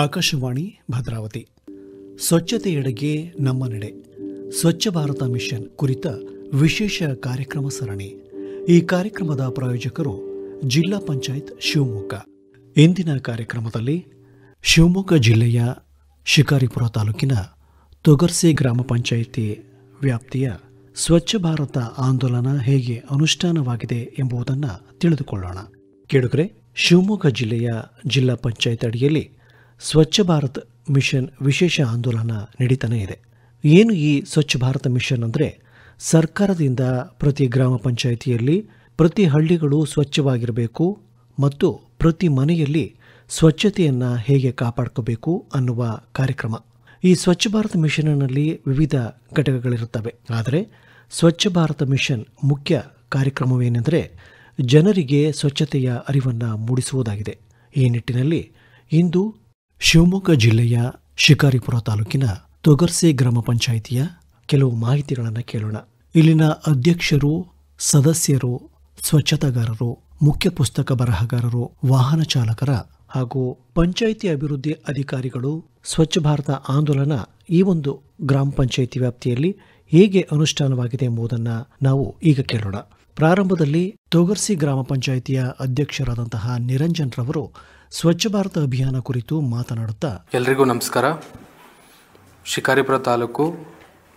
ಆಕಾಶವಾಣಿ ಭದ್ರಾವತಿ. ಸ್ವಚ್ಛತೆಯೆಡೆಗೆ ನಮ್ಮ ನಡೆ, ಸ್ವಚ್ಛ ಭಾರತ ಮಿಷನ್ ಕುರಿತ ವಿಶೇಷ ಕಾರ್ಯಕ್ರಮ ಸರಣಿ. ಈ ಕಾರ್ಯಕ್ರಮದ ಪ್ರಾಯೋಜಕರು ಜಿಲ್ಲಾ ಪಂಚಾಯತ್ ಶಿವಮೊಗ್ಗ. ಇಂದಿನ ಕಾರ್ಯಕ್ರಮದಲ್ಲಿ ಶಿವಮೊಗ್ಗ ಜಿಲ್ಲೆಯ ಶಿಕಾರಿಪುರ ತಾಲೂಕಿನ ತೊಗರ್ಸಿ ಗ್ರಾಮ ಪಂಚಾಯಿತಿ ವ್ಯಾಪ್ತಿಯ ಸ್ವಚ್ಛ ಭಾರತ ಆಂದೋಲನ ಹೇಗೆ ಅನುಷ್ಠಾನವಾಗಿದೆ ಎಂಬುದನ್ನು ತಿಳಿದುಕೊಳ್ಳೋಣ. ಕೇಳುಗರೆ, ಶಿವಮೊಗ್ಗ ಜಿಲ್ಲೆಯ ಜಿಲ್ಲಾ ಪಂಚಾಯತ್ ಅಡಿಯಲ್ಲಿ ಸ್ವಚ್ಛ ಭಾರತ್ ಮಿಷನ್ ವಿಶೇಷ ಆಂದೋಲನ ನಡೀತಾನೆ ಇದೆ. ಏನು ಈ ಸ್ವಚ್ಛ ಭಾರತ ಮಿಷನ್ ಅಂದರೆ, ಸರ್ಕಾರದಿಂದ ಪ್ರತಿ ಗ್ರಾಮ ಪಂಚಾಯಿತಿಯಲ್ಲಿ ಪ್ರತಿ ಹಳ್ಳಿಗಳು ಸ್ವಚ್ಛವಾಗಿರಬೇಕು ಮತ್ತು ಪ್ರತಿ ಮನೆಯಲ್ಲಿ ಸ್ವಚ್ಛತೆಯನ್ನು ಹೇಗೆ ಕಾಪಾಡ್ಕೋಬೇಕು ಅನ್ನುವ ಕಾರ್ಯಕ್ರಮ. ಈ ಸ್ವಚ್ಛ ಭಾರತ ಮಿಷನ್ನಲ್ಲಿ ವಿವಿಧ ಘಟಕಗಳಿರುತ್ತವೆ. ಆದರೆ ಸ್ವಚ್ಛ ಭಾರತ ಮಿಷನ್ ಮುಖ್ಯ ಕಾರ್ಯಕ್ರಮವೇನೆಂದರೆ ಜನರಿಗೆ ಸ್ವಚ್ಛತೆಯ ಅರಿವನ್ನು ಮೂಡಿಸುವುದಾಗಿದೆ. ಈ ನಿಟ್ಟಿನಲ್ಲಿ ಇಂದು ಶಿವಮೊಗ್ಗ ಜಿಲ್ಲೆಯ ಶಿಕಾರಿಪುರ ತಾಲೂಕಿನ ತೊಗರ್ಸಿ ಗ್ರಾಮ ಪಂಚಾಯಿತಿಯ ಕೆಲವು ಮಾಹಿತಿಗಳನ್ನು ಕೇಳೋಣ. ಇಲ್ಲಿನ ಅಧ್ಯಕ್ಷರು, ಸದಸ್ಯರು, ಸ್ವಚ್ಛತಾಗಾರರು, ಮುಖ್ಯ ಪುಸ್ತಕ ಬರಹಗಾರರು, ವಾಹನ ಚಾಲಕರ ಹಾಗೂ ಪಂಚಾಯಿತಿ ಅಭಿವೃದ್ಧಿ ಅಧಿಕಾರಿಗಳು ಸ್ವಚ್ಛ ಭಾರತ ಆಂದೋಲನ ಈ ಒಂದು ಗ್ರಾಮ ಪಂಚಾಯಿತಿ ವ್ಯಾಪ್ತಿಯಲ್ಲಿ ಹೇಗೆ ಅನುಷ್ಠಾನವಾಗಿದೆ ಎಂಬುದನ್ನು ನಾವು ಈಗ ಕೇಳೋಣ. ಪ್ರಾರಂಭದಲ್ಲಿ ತೊಗರ್ಸಿ ಗ್ರಾಮ ಪಂಚಾಯಿತಿಯ ಅಧ್ಯಕ್ಷರಾದಂತಹ ನಿರಂಜನ್ ರವರು ಸ್ವಚ್ಛ ಭಾರತ ಅಭಿಯಾನ ಕುರಿತು ಮಾತನಾಡುತ್ತಾ, ಎಲ್ರಿಗೂ ನಮಸ್ಕಾರ. ಶಿಕಾರಿಪುರ ತಾಲೂಕು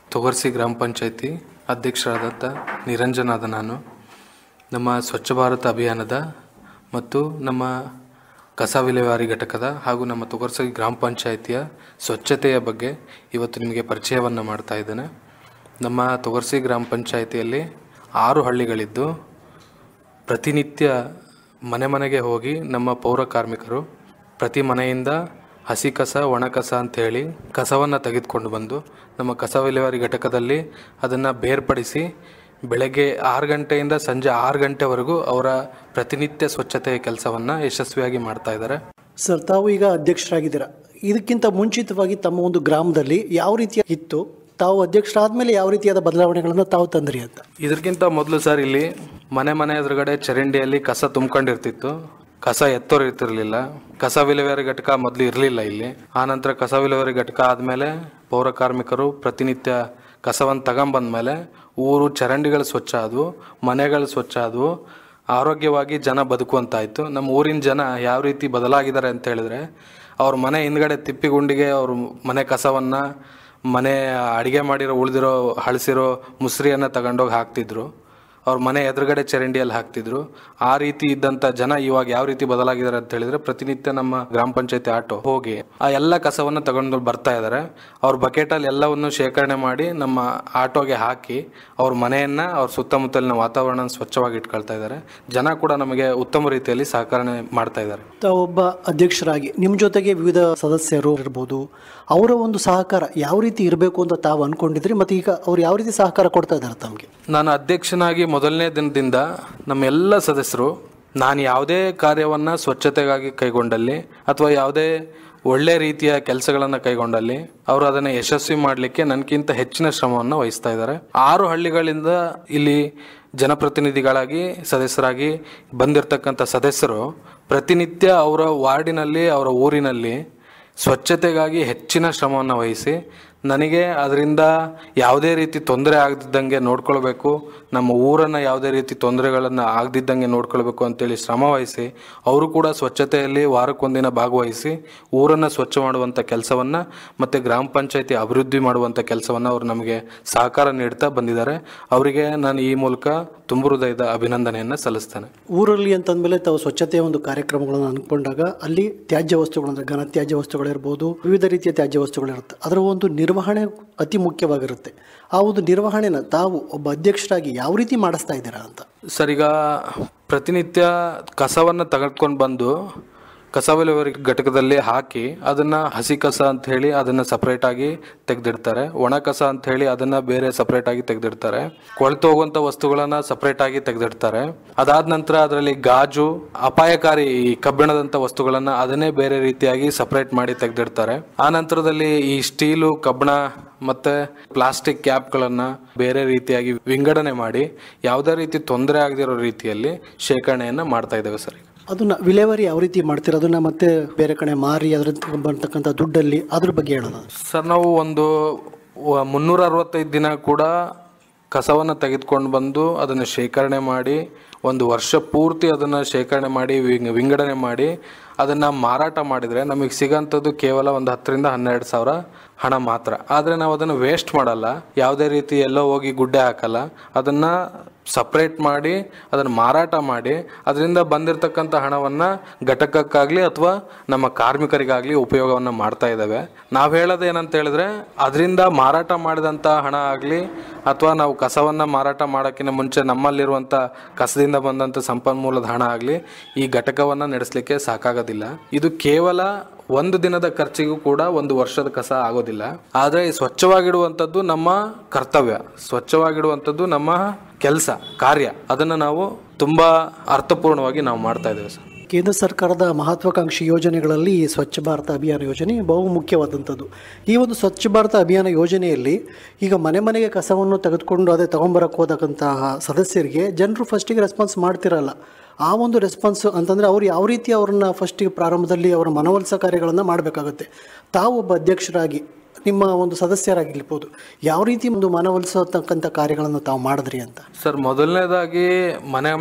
ತೊಗರ್ಸಿ ಗ್ರಾಮ ಪಂಚಾಯಿತಿ ಅಧ್ಯಕ್ಷರಾದಂಥ ನಿರಂಜನ್ ಆದ ನಾನು ನಮ್ಮ ಸ್ವಚ್ಛ ಭಾರತ ಅಭಿಯಾನದ ಮತ್ತು ನಮ್ಮ ಕಸ ವಿಲೇವಾರಿ ಘಟಕದ ಹಾಗೂ ನಮ್ಮ ತೊಗರ್ಸಿ ಗ್ರಾಮ ಪಂಚಾಯಿತಿಯ ಸ್ವಚ್ಛತೆಯ ಬಗ್ಗೆ ಇವತ್ತು ನಿಮಗೆ ಪರಿಚಯವನ್ನು ಮಾಡ್ತಾ ಇದ್ದೇನೆ. ನಮ್ಮ ತೊಗರ್ಸಿ ಗ್ರಾಮ ಪಂಚಾಯಿತಿಯಲ್ಲಿ 6 ಹಳ್ಳಿಗಳಿದ್ದು ಪ್ರತಿನಿತ್ಯ ಮನೆ ಮನೆಗೆ ಹೋಗಿ ನಮ್ಮ ಪೌರ ಕಾರ್ಮಿಕರು ಪ್ರತಿ ಮನೆಯಿಂದ ಹಸಿ ಕಸ, ಒಣ ಕಸ ಅಂಥೇಳಿ ಕಸವನ್ನು ತೆಗೆದುಕೊಂಡು ಬಂದು ನಮ್ಮ ಕಸ ವಿಲೇವಾರಿ ಘಟಕದಲ್ಲಿ ಅದನ್ನು ಬೇರ್ಪಡಿಸಿ ಬೆಳಗ್ಗೆ 6 ಗಂಟೆಯಿಂದ ಸಂಜೆ 6 ಗಂಟೆವರೆಗೂ ಅವರ ಪ್ರತಿನಿತ್ಯ ಸ್ವಚ್ಛತೆಯ ಕೆಲಸವನ್ನು ಯಶಸ್ವಿಯಾಗಿ ಮಾಡ್ತಾ ಇದ್ದಾರೆ. ಸರ್, ತಾವು ಈಗ ಅಧ್ಯಕ್ಷರಾಗಿದ್ದೀರಾ. ಇದಕ್ಕಿಂತ ಮುಂಚಿತವಾಗಿ ತಮ್ಮ ಒಂದು ಗ್ರಾಮದಲ್ಲಿ ಯಾವ ರೀತಿಯ ಇತ್ತು, ತಾವು ಅಧ್ಯಕ್ಷರಾದ್ಮೇಲೆ ಯಾವ ರೀತಿಯಾದ ಬದಲಾವಣೆಗಳನ್ನು ತಾವು ತಂದ್ರಿ ಅಂತ? ಇದಕ್ಕಿಂತ ಮೊದಲು ಸರ್, ಇಲ್ಲಿ ಮನೆ ಎದುರುಗಡೆ ಚರಂಡಿಯಲ್ಲಿ ಕಸ ತುಂಬ್ಕೊಂಡಿರ್ತಿತ್ತು. ಕಸ ಎತ್ತೋರು ಇರ್ತಿರ್ಲಿಲ್ಲ. ಕಸ ವಿಲೇವಾರಿ ಘಟಕ ಮೊದಲು ಇರಲಿಲ್ಲ ಇಲ್ಲಿ. ಆನಂತರ ಕಸ ವಿಲೇವಾರಿ ಘಟಕ ಆದಮೇಲೆ ಪೌರ ಕಾರ್ಮಿಕರು ಪ್ರತಿನಿತ್ಯ ಕಸವನ್ನು ತಗೊಂಬಂದ್ಮೇಲೆ ಊರು ಚರಂಡಿಗಳು ಸ್ವಚ್ಛ ಆದವು, ಮನೆಗಳು ಸ್ವಚ್ಛ ಆದವು, ಆರೋಗ್ಯವಾಗಿ ಜನ ಬದುಕುವಂತಾಯಿತು. ನಮ್ಮ ಊರಿನ ಜನ ಯಾವ ರೀತಿ ಬದಲಾಗಿದ್ದಾರೆ ಅಂತ ಹೇಳಿದ್ರೆ, ಅವ್ರ ಮನೆ ಹಿಂದ್ಗಡೆ ತಿಪ್ಪಿಗುಂಡಿಗೆ ಅವ್ರ ಮನೆ ಕಸವನ್ನು, ಮನೆ ಅಡುಗೆ ಮಾಡಿರೋ ಉಳಿದಿರೋ ಹಳಸಿರೋ ಮುಸ್ರಿಯನ್ನು ತಗೊಂಡೋಗಿ ಹಾಕ್ತಿದ್ರು. ಅವ್ರ ಮನೆ ಎದುರುಗಡೆ ಚರಂಡಿಯಲ್ಲಿ ಹಾಕ್ತಿದ್ರು. ಆ ರೀತಿ ಇದ್ದಂಥ ಜನ ಇವಾಗ ಯಾವ ರೀತಿ ಬದಲಾಗಿದ್ದಾರೆ ಅಂತ ಹೇಳಿದ್ರೆ, ಪ್ರತಿನಿತ್ಯ ನಮ್ಮ ಗ್ರಾಮ ಪಂಚಾಯತಿ ಆಟೋ ಹೋಗಿ ಆ ಎಲ್ಲ ಕಸವನ್ನು ತಗೊಂಡು ಬರ್ತಾ ಇದ್ದಾರೆ. ಅವ್ರ ಬಕೆಟಲ್ಲಿ ಎಲ್ಲವನ್ನು ಶೇಖರಣೆ ಮಾಡಿ ನಮ್ಮ ಆಟೋಗೆ ಹಾಕಿ ಅವ್ರ ಮನೆಯನ್ನು, ಅವ್ರ ಸುತ್ತಮುತ್ತಲಿನ ವಾತಾವರಣ ಸ್ವಚ್ಛವಾಗಿ ಇಟ್ಕೊಳ್ತಾ ಇದ್ದಾರೆ. ಜನ ಕೂಡ ನಮಗೆ ಉತ್ತಮ ರೀತಿಯಲ್ಲಿ ಸಹಕಾರ ಮಾಡ್ತಾ ಇದ್ದಾರೆ. ತಾವೊಬ್ಬ ಅಧ್ಯಕ್ಷರಾಗಿ ನಿಮ್ಮ ಜೊತೆಗೆ ವಿವಿಧ ಸದಸ್ಯರು ಇರ್ಬೋದು, ಅವರ ಒಂದು ಸಹಕಾರ ಯಾವ ರೀತಿ ಇರಬೇಕು ಅಂತ ತಾವು ಅನ್ಕೊಂಡಿದ್ರಿ, ಮತ್ತು ಈಗ ಅವ್ರು ಯಾವ ರೀತಿ ಸಹಕಾರ ಕೊಡ್ತಾ ಇದ್ದಾರೆ ತಮಗೆ? ನಾನು ಅಧ್ಯಕ್ಷನಾಗಿ ಮೊದಲನೇ ದಿನದಿಂದ ನಮ್ಮ ಎಲ್ಲ ಸದಸ್ಯರು, ನಾನು ಯಾವುದೇ ಕಾರ್ಯವನ್ನು ಸ್ವಚ್ಛತೆಗಾಗಿ ಕೈಗೊಂಡಲ್ಲಿ ಅಥವಾ ಯಾವುದೇ ಒಳ್ಳೆ ರೀತಿಯ ಕೆಲಸಗಳನ್ನು ಕೈಗೊಂಡಲ್ಲಿ ಅವರು ಅದನ್ನು ಯಶಸ್ವಿ ಮಾಡಲಿಕ್ಕೆ ನನಗಿಂತ ಹೆಚ್ಚಿನ ಶ್ರಮವನ್ನು ವಹಿಸ್ತಾ ಇದ್ದಾರೆ. 6 ಹಳ್ಳಿಗಳಿಂದ ಇಲ್ಲಿ ಜನಪ್ರತಿನಿಧಿಗಳಾಗಿ ಸದಸ್ಯರಾಗಿ ಬಂದಿರತಕ್ಕಂಥ ಸದಸ್ಯರು ಪ್ರತಿನಿತ್ಯ ಅವರ ವಾರ್ಡಿನಲ್ಲಿ, ಅವರ ಊರಿನಲ್ಲಿ ಸ್ವಚ್ಛತೆಗಾಗಿ ಹೆಚ್ಚಿನ ಶ್ರಮವನ್ನು ವಹಿಸಿ ನನಗೆ ಅದರಿಂದ ಯಾವುದೇ ರೀತಿ ತೊಂದರೆ ಆಗದಿದ್ದಂಗೆ ನೋಡ್ಕೊಳ್ಬೇಕು, ನಮ್ಮ ಊರನ್ನು ಯಾವುದೇ ರೀತಿ ತೊಂದರೆಗಳನ್ನು ಆಗದಿದ್ದಂಗೆ ನೋಡ್ಕೊಳ್ಬೇಕು ಅಂತೇಳಿ ಶ್ರಮ ವಹಿಸಿ ಅವರು ಕೂಡ ಸ್ವಚ್ಛತೆಯಲ್ಲಿ ವಾರಕ್ಕೊಂದಿನ ಭಾಗವಹಿಸಿ ಊರನ್ನು ಸ್ವಚ್ಛ ಮಾಡುವಂಥ ಕೆಲಸವನ್ನು ಮತ್ತು ಗ್ರಾಮ ಪಂಚಾಯತಿ ಅಭಿವೃದ್ಧಿ ಮಾಡುವಂಥ ಕೆಲಸವನ್ನು ಅವರು ನಮಗೆ ಸಹಕಾರ ನೀಡ್ತಾ ಬಂದಿದ್ದಾರೆ. ಅವರಿಗೆ ನಾನು ಈ ಮೂಲಕ ತುಂಬ ಹೃದಯದ ಅಭಿನಂದನೆಯನ್ನು ಸಲ್ಲಿಸ್ತೇನೆ. ಊರಲ್ಲಿ ಅಂತಂದಮೇಲೆ ತಾವು ಸ್ವಚ್ಛತೆಯ ಒಂದು ಕಾರ್ಯಕ್ರಮಗಳನ್ನು ಅಂದ್ಕೊಂಡಾಗ ಅಲ್ಲಿ ತ್ಯಾಜ್ಯ ವಸ್ತುಗಳು ಅಂದರೆ ಘನ ತ್ಯಾಜ್ಯ ವಸ್ತುಗಳಿರ್ಬೋದು, ವಿವಿಧ ರೀತಿಯ ತ್ಯಾಜ್ಯ ವಸ್ತುಗಳಿರುತ್ತೆ. ಅದರ ಒಂದು ನಿರ್ವಹಣೆ ಅತಿ ಮುಖ್ಯವಾಗಿರುತ್ತೆ. ಆ ಒಂದು ನಿರ್ವಹಣೆನ ತಾವು ಒಬ್ಬ ಅಧ್ಯಕ್ಷರಾಗಿ ಯಾವ ರೀತಿ ಮಾಡಿಸ್ತಾ ಇದ್ದೀರಾ ಅಂತ? ಸರ್, ಈಗ ಪ್ರತಿನಿತ್ಯ ಕಸವನ್ನು ತೆಗೆದುಕೊಂಡು ಬಂದು ಕಸ ವಿಲೇವಾರಿ ಘಟಕದಲ್ಲಿ ಹಾಕಿ ಅದನ್ನು ಹಸಿ ಕಸ ಅಂತ ಹೇಳಿ ಅದನ್ನು ಸಪ್ರೇಟಾಗಿ ತೆಗೆದಿಡ್ತಾರೆ, ಒಣ ಕಸ ಅಂತ ಹೇಳಿ ಅದನ್ನು ಬೇರೆ ಸಪ್ರೇಟಾಗಿ ತೆಗೆದಿಡ್ತಾರೆ, ಕೊಳೆತು ಹೋಗುವಂಥ ವಸ್ತುಗಳನ್ನು ಸಪ್ರೇಟಾಗಿ ತೆಗೆದಿಡ್ತಾರೆ. ಅದಾದ ನಂತರ ಅದರಲ್ಲಿ ಗಾಜು, ಅಪಾಯಕಾರಿ ಕಬ್ಬಿಣದಂಥ ವಸ್ತುಗಳನ್ನು ಅದನ್ನೇ ಬೇರೆ ರೀತಿಯಾಗಿ ಸಪ್ರೇಟ್ ಮಾಡಿ ತೆಗೆದಿಡ್ತಾರೆ. ಆ ನಂತರದಲ್ಲಿ ಈ ಸ್ಟೀಲು, ಕಬ್ಬಿಣ ಮತ್ತು ಪ್ಲಾಸ್ಟಿಕ್ ಕ್ಯಾಪ್ಗಳನ್ನು ಬೇರೆ ರೀತಿಯಾಗಿ ವಿಂಗಡಣೆ ಮಾಡಿ ಯಾವುದೇ ರೀತಿ ತೊಂದರೆ ಆಗದಿರೋ ರೀತಿಯಲ್ಲಿ ಶೇಖರಣೆಯನ್ನು ಮಾಡ್ತಾ ಇದ್ದೇವೆ ಸರ್. ಅದನ್ನು ವಿಲೇವಾರಿ ಯಾವ ರೀತಿ ಮಾಡ್ತೀರಾ? ಅದನ್ನು ಮತ್ತೆ ಬೇರೆ ಕಡೆ ಮಾರಿ ಅದರಿಂದ ಬರ್ತಕ್ಕಂಥ ದುಡ್ಡಲ್ಲಿ ಅದ್ರ ಬಗ್ಗೆ ಹೇಳೋಣ ಸರ್. ನಾವು ಒಂದು 365 ದಿನ ಕೂಡ ಕಸವನ್ನು ತೆಗೆದುಕೊಂಡು ಬಂದು ಅದನ್ನು ಶೇಖರಣೆ ಮಾಡಿ, ಒಂದು ವರ್ಷ ಪೂರ್ತಿ ಅದನ್ನು ಶೇಖರಣೆ ಮಾಡಿ ವಿಂಗಡಣೆ ಮಾಡಿ ಅದನ್ನು ಮಾರಾಟ ಮಾಡಿದರೆ ನಮಗೆ ಸಿಗೋಂಥದ್ದು ಕೇವಲ ಒಂದು 10,000 to 12,000 ಹಣ ಮಾತ್ರ. ಆದರೆ ನಾವು ಅದನ್ನು ವೇಸ್ಟ್ ಮಾಡಲ್ಲ, ಯಾವುದೇ ರೀತಿ ಎಲ್ಲೋ ಹೋಗಿ ಗುಡ್ಡೆ ಹಾಕಲ್ಲ, ಅದನ್ನು ಸಪ್ರೇಟ್ ಮಾಡಿ ಅದನ್ನು ಮಾರಾಟ ಮಾಡಿ ಅದರಿಂದ ಬಂದಿರತಕ್ಕಂಥ ಹಣವನ್ನು ಘಟಕಕ್ಕಾಗಲಿ ಅಥವಾ ನಮ್ಮ ಕಾರ್ಮಿಕರಿಗಾಗಲಿ ಉಪಯೋಗವನ್ನು ಮಾಡ್ತಾ ಇದ್ದಾವೆ. ನಾವು ಹೇಳೋದು ಏನಂತ ಹೇಳಿದ್ರೆ, ಅದರಿಂದ ಮಾರಾಟ ಮಾಡಿದಂಥ ಹಣ ಆಗಲಿ ಅಥವಾ ನಾವು ಕಸವನ್ನು ಮಾರಾಟ ಮಾಡೋಕ್ಕಿಂತ ಮುಂಚೆ ನಮ್ಮಲ್ಲಿರುವಂಥ ಕಸದಿಂದ ಬಂದಂಥ ಸಂಪನ್ಮೂಲದ ಹಣ ಆಗಲಿ ಈ ಘಟಕವನ್ನು ನಡೆಸಲಿಕ್ಕೆ ಸಾಕಾಗೋದಿಲ್ಲ. ಇದು ಕೇವಲ ಒಂದು ದಿನದ ಖರ್ಚಿಗೂ ಕೂಡ ಒಂದು ವರ್ಷದ ಕಸ ಆಗೋದಿಲ್ಲ. ಆದರೆ ಸ್ವಚ್ಛವಾಗಿಡುವಂಥದ್ದು ನಮ್ಮ ಕರ್ತವ್ಯ, ಸ್ವಚ್ಛವಾಗಿಡುವಂಥದ್ದು ನಮ್ಮ ಕೆಲಸ ಕಾರ್ಯ. ಅದನ್ನು ನಾವು ತುಂಬ ಅರ್ಥಪೂರ್ಣವಾಗಿ ನಾವು ಮಾಡ್ತಾ ಇದ್ದೇವೆ ಸರ್. ಕೇಂದ್ರ ಸರ್ಕಾರದ ಮಹತ್ವಾಕಾಂಕ್ಷಿ ಯೋಜನೆಗಳಲ್ಲಿ ಸ್ವಚ್ಛ ಭಾರತ ಅಭಿಯಾನ ಯೋಜನೆ ಬಹು ಮುಖ್ಯವಾದಂಥದ್ದು. ಈ ಒಂದು ಸ್ವಚ್ಛ ಭಾರತ ಅಭಿಯಾನ ಯೋಜನೆಯಲ್ಲಿ ಈಗ ಮನೆ ಮನೆಗೆ ಕಸವನ್ನು ತೆಗೆದುಕೊಂಡು ಅದೇ ತೊಗೊಂಬರಕ್ಕೆ ಹೋದಕ್ಕಂತಹ ಸದಸ್ಯರಿಗೆ ಜನರು ಫಸ್ಟಿಗೆ ರೆಸ್ಪಾನ್ಸ್ ಮಾಡ್ತಿರಲ್ಲ. ಆ ಒಂದು ರೆಸ್ಪಾನ್ಸ್ ಅಂತಂದರೆ ಅವ್ರು ಯಾವ ರೀತಿ ಅವ್ರನ್ನ ಫಸ್ಟಿಗೆ ಪ್ರಾರಂಭದಲ್ಲಿ ಅವರ ಮನವೊಲಿಸೋ ಕಾರ್ಯಗಳನ್ನು ಮಾಡಬೇಕಾಗುತ್ತೆ. ತಾವು ಒಬ್ಬ ಅಧ್ಯಕ್ಷರಾಗಿ ನಿಮ್ಮ ಒಂದು ಸದಸ್ಯರಾಗಿರ್ಬೋದು, ಯಾವ ರೀತಿ ಒಂದು ಮನವೊಲಿಸತಕ್ಕಂಥ ಕಾರ್ಯಗಳನ್ನು ತಾವು ಮಾಡಿದ್ರಿ ಅಂತ? ಸರ್, ಮೊದಲನೇದಾಗಿ